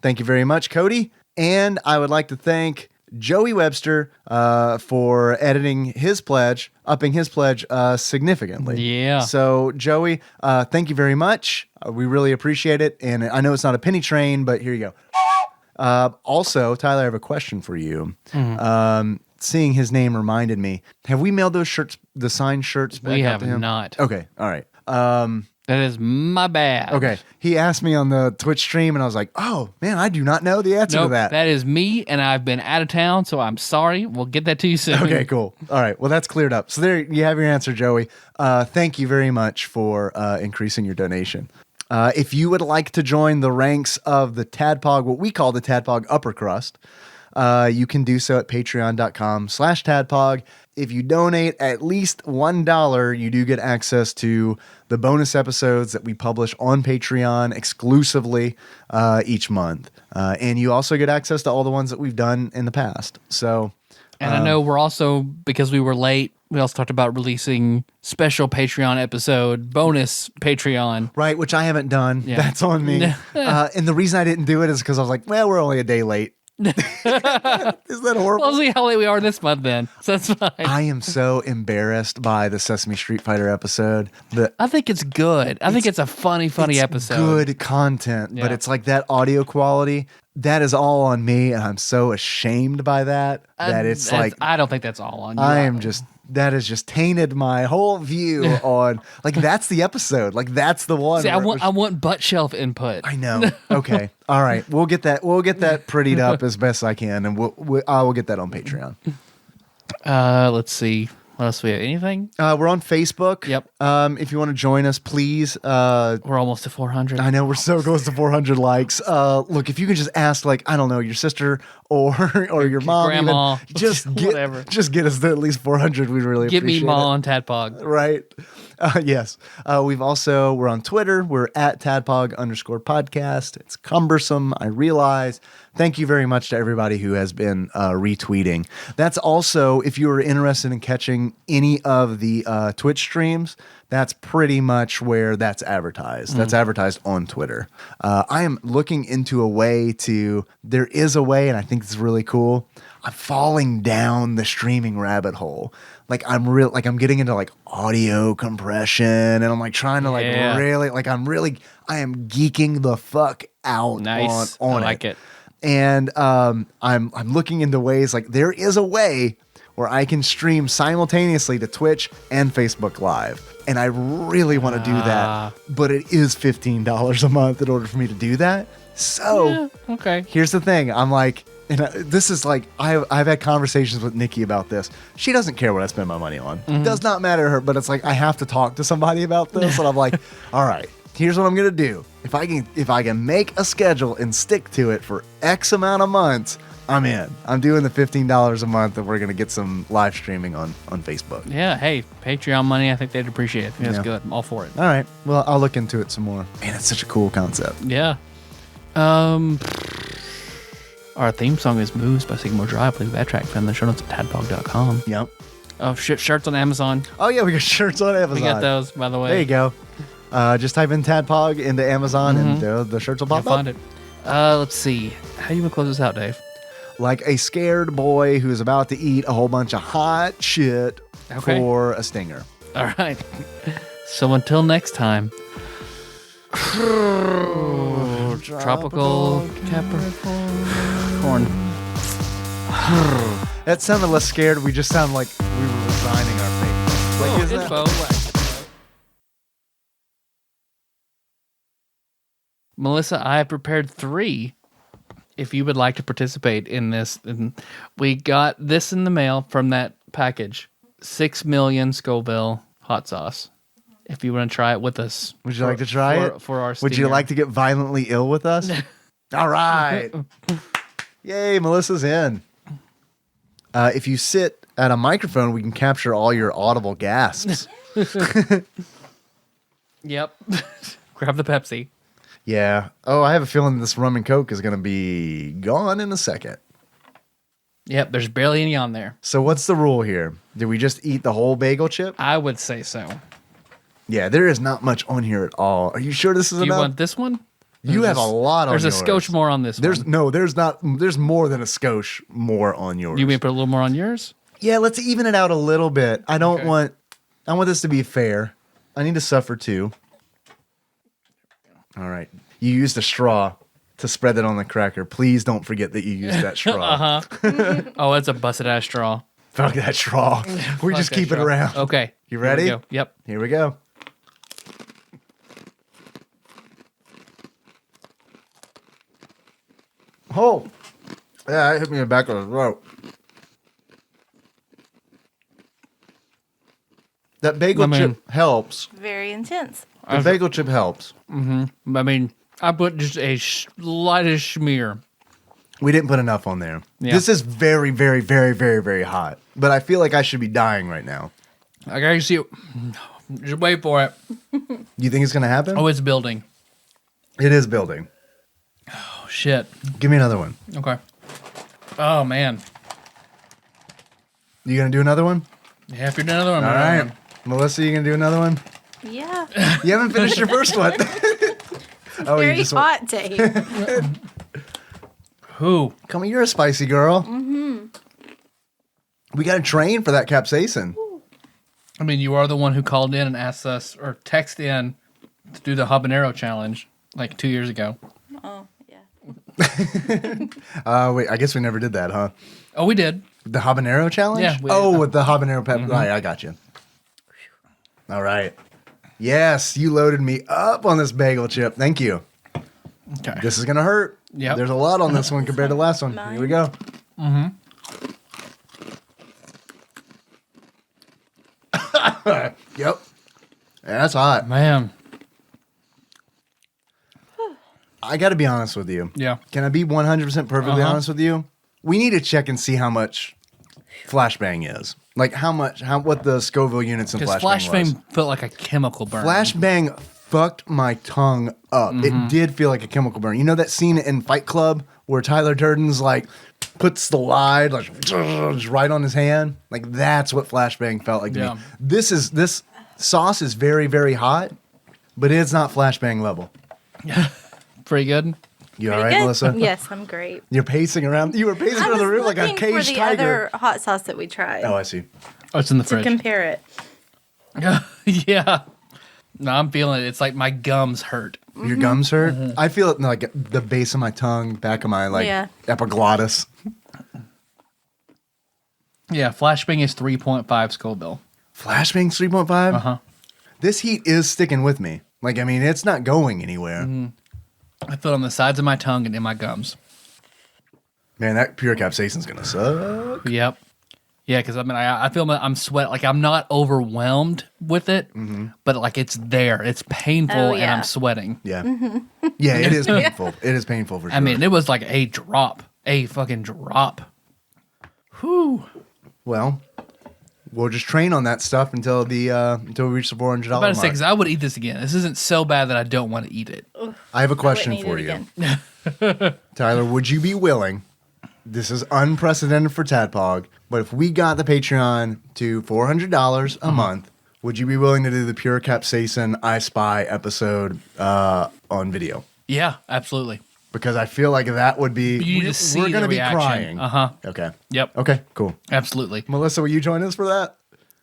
Thank you very much, Cody. And I would like to thank Joey Webster for editing his pledge, upping his pledge significantly. Yeah. So, Joey, thank you very much. We really appreciate it. And I know it's not a penny train, but here you go. Also, Tyler, I have a question for you. Seeing his name reminded me. Have we mailed those shirts, the signed shirts back We out have to him? not. Okay. All right. That is my bad. Okay. He asked me on the Twitch stream, and I was like, oh, man, I do not know the answer to that. That is me, and I've been out of town, so I'm sorry. We'll get that to you soon. Okay, cool. All right. Well, that's cleared up. So there you have your answer, Joey. Thank you very much for increasing your donation. If you would like to join the ranks of the TADPOG, what we call the TADPOG upper crust, you can do so at patreon.com/tadpog. If you donate at least $1, you do get access to the bonus episodes that we publish on Patreon exclusively each month. And you also get access to all the ones that we've done in the past. So, and I know we're also, because we were late, we also talked about releasing special Patreon episode, bonus Patreon. Right, which I haven't done. Yeah. That's on me. And the reason I didn't do it is because I was like, well, we're only a day late. Is that horrible? We'll see how late we are this month then. So that's fine. I am so embarrassed by the Sesame Street Fighter episode. I think it's good. I think it's a funny episode. Good content, but it's like that audio quality. That is all on me, and I'm so ashamed by that. It's like I don't think that's all on you. I am just. That has just tainted my whole view on, like, that's the episode. Like, that's the one. See, I want butt shelf input. I know. Okay. All right. We'll get that prettied up as best I can, and I will get that on Patreon. Let's see. What else do we have? Anything? We're on Facebook. Yep. If you want to join us, please. We're almost to 400. I know we're so close to 400 likes. Look, if you can just ask, like, I don't know, your sister or your mom, grandma, even, just whatever. Just get us to at least 400. We'd really Get appreciate me Ma it. on Tadpog. Right. Yes. We're on Twitter. We're at @tadpog_podcast. It's cumbersome, I realize. Thank you very much to everybody who has been retweeting. That's also, if you are interested in catching any of the Twitch streams, that's pretty much where that's advertised. That's advertised on Twitter. I am looking into there is a way, and I think it's really cool. I'm falling down the streaming rabbit hole. Like I'm getting into like audio compression, and I'm like trying to I am geeking the fuck out Nice. on I like it. And I'm looking into ways, like there is a way where I can stream simultaneously to Twitch and Facebook Live. And I really want to do that, but it is $15 a month in order for me to do that. So Okay. Here's the thing. I'm like, and this is like, I've had conversations with Nikki about this. She doesn't care what I spend my money on. It does not matter to her, but it's like, I have to talk to somebody about this. And I'm like, all right, here's what I'm going to do. If I can make a schedule and stick to it for X amount of months, I'm in. I'm doing the $15 a month, and we're gonna get some live streaming on Facebook. Yeah, hey, Patreon money, I think they'd appreciate it. I think that's Yeah. good. I'm all for it. All right. Well, I'll look into it some more. Man, it's such a cool concept. Yeah. Our theme song is Moves by Sigmore Drive. Please that track from the show notes at tadpog.com. Yep. Oh, shirts on Amazon. Oh yeah, we got shirts on Amazon. We got those, by the way. There you go. Just type in Tadpog into Amazon, and the shirts will pop You'll up. find it. Let's see. How do you want to close this out, Dave? Like a scared boy who's about to eat a whole bunch of hot shit Okay. for a stinger. All right. So until next time. Tropical Capricorn. That sounded less scared. We just sound like we were resigning our fate. Like, isn't that- Melissa, I have prepared 3 if you would like to participate in this. And we got this in the mail from that package. 6 million Scoville hot sauce. If you want to try it with us. Would you like to try it? For our Would you stinger. like to get violently ill with us? All right. Yay, Melissa's in. If you sit at a microphone, we can capture all your audible gasps. Yep. Grab the Pepsi. Yeah. Oh, I have a feeling this rum and coke is going to be gone in a second. Yep, there's barely any on there. So what's the rule here? Do we just eat the whole bagel chip? I would say so. Yeah, there is not much on here at all. Are you sure this is Do you enough? want this one? You have a lot on There's yours. a scotch more on this one. There's not. There's more than a scotch more on yours. You mean put a little more on yours? Yeah, let's even it out a little bit. I don't Okay. want. I want this to be fair. I need to suffer too. All right. You used a straw to spread it on the cracker. Please don't forget that you used that straw. Oh, it's a busted ass straw. Fuck that straw. We just Fuck that keep it straw. around. Okay. You Here we ready? go. Yep. Here we go. Oh. Yeah, it hit me in the back of the throat. That bagel chip helps. Very intense. The bagel chip helps. I mean, I put just a slightest smear. We didn't put enough on there. Yeah. This is very, very, very, very, very hot. But I feel like I should be dying right now. I gotta see. Just wait for it. You think it's going to happen? Oh, it's building. It is building. Oh, shit. Give me another one. Okay. Oh, man. You going to do another one? Yeah, if you're doing another one. All right. Melissa, you going to do another one? Yeah. You haven't finished your first one. Oh, you Very just want- hot, Dave. Who? Come on, you're a spicy girl. Mm-hmm. We got to train for that capsaicin. I mean, you are the one who called in and asked us, or text in, to do the habanero challenge like 2 years ago. Oh, yeah. Wait, I guess we never did that, huh? Oh, we did. The habanero challenge? Yeah, we- Oh, with the habanero pepper. Right, I got you. All right. Yes, you loaded me up on this bagel chip. Thank you. Okay. This is going to hurt. Yep. There's a lot on this one compared to the last one. Here we go. Yep. Yeah, that's hot. Man. I got to be honest with you. Yeah. Can I be 100% perfectly Uh-huh. honest with you? We need to check and see how much flashbang is. Like what the Scoville units in Because flashbang was. flashbang felt like a chemical burn. Flashbang fucked my tongue up. It did feel like a chemical burn. You know that scene in Fight Club where Tyler Durden's like puts the lide like just right on his hand? Like that's what flashbang felt like to Yeah. me. This sauce is very, very hot, but it's not flashbang level. Pretty good. You all Pretty right, good? Melissa? Yes, I'm great. You're pacing around. You were pacing I around was the room like a looking for caged the tiger. other hot sauce that we tried Oh, I see. Oh, it's in the to fridge. compare it. Yeah. No, I'm feeling it. It's like my gums hurt. Your gums hurt? I feel it in like the base of my tongue, back of my Yeah. epiglottis. Yeah, flashbang is 3.5 Scoville. Flashbang's 3.5? Uh-huh. This heat is sticking with me. Like, I mean, it's not going anywhere. I feel it on the sides of my tongue and in my gums. Man, that pure capsaicin's gonna suck. Yep. Yeah, because I mean, I feel I'm sweat. Like I'm not overwhelmed with it, but like it's there. It's painful, Oh, and yeah. I'm sweating. Yeah. Yeah, it is painful. It is painful for sure. I mean, it was like a drop. a fucking drop. Whew. Well, we'll just train on that stuff until we reach the $400 I'm about to mark. say, because I would eat this again. This isn't so bad that I don't want to eat it. I have a question eat for it you. again. Tyler, would you be willing? This is unprecedented for TADPOG, but if we got the Patreon to $400 a month, would you be willing to do the Pure Capsaicin I Spy episode on video? Yeah, absolutely. Because I feel like that would be. You need to see we're going the to be reaction. crying. Okay. Yep. Okay. Cool. Absolutely. Melissa, will you join us for that?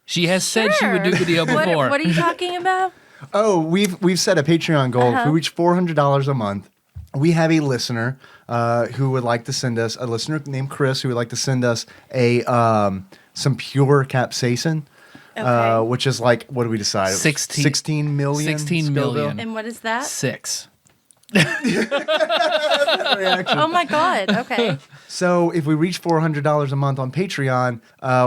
She has said she would do video before. What are you talking about? Oh, we've set a Patreon goal. If we reach $400 a month, we have a listener who would like to send us, a listener named Chris, who would like to send us a some pure capsaicin, which is like, what do we decide? 16 million. 16 million. And what is that? 6. Oh my God. Okay. So if we reach $400 a month on Patreon,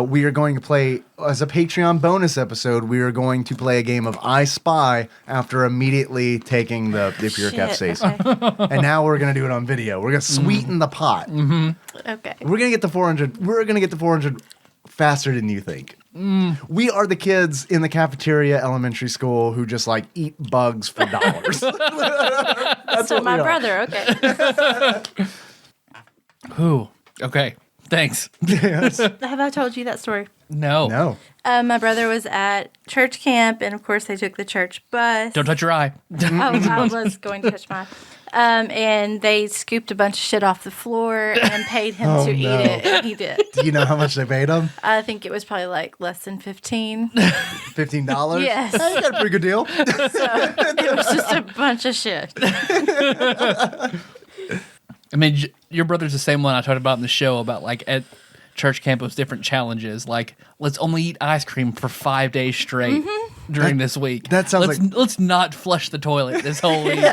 we are going to play, as a Patreon bonus episode, we are going to play a game of I Spy after immediately taking the pure Shit, capsaicin. okay. And now we're going to do it on video. We're going to sweeten the pot. Okay. We're going to get the 400. We're going to get the 400 faster than you think. We are the kids in the cafeteria elementary school who just like eat bugs for dollars. That's So what my we are. brother. Okay. Who? Okay. Thanks. Yes. Have I told you that story? No. No. My brother was at church camp, and of course they took the church bus. Don't touch your eye. I was going to touch mine. And they scooped a bunch of shit off the floor and paid him to eat it, and he did. Do you know how much they paid him? I think it was probably like less than 15. $15? Yes. Hey, you got a pretty good deal. So it was just a bunch of shit. I mean, your brother's the same one I talked about in the show about like at church camp was different challenges. Like, let's only eat ice cream for 5 days straight during this week. that sounds let's not flush the toilet this whole week.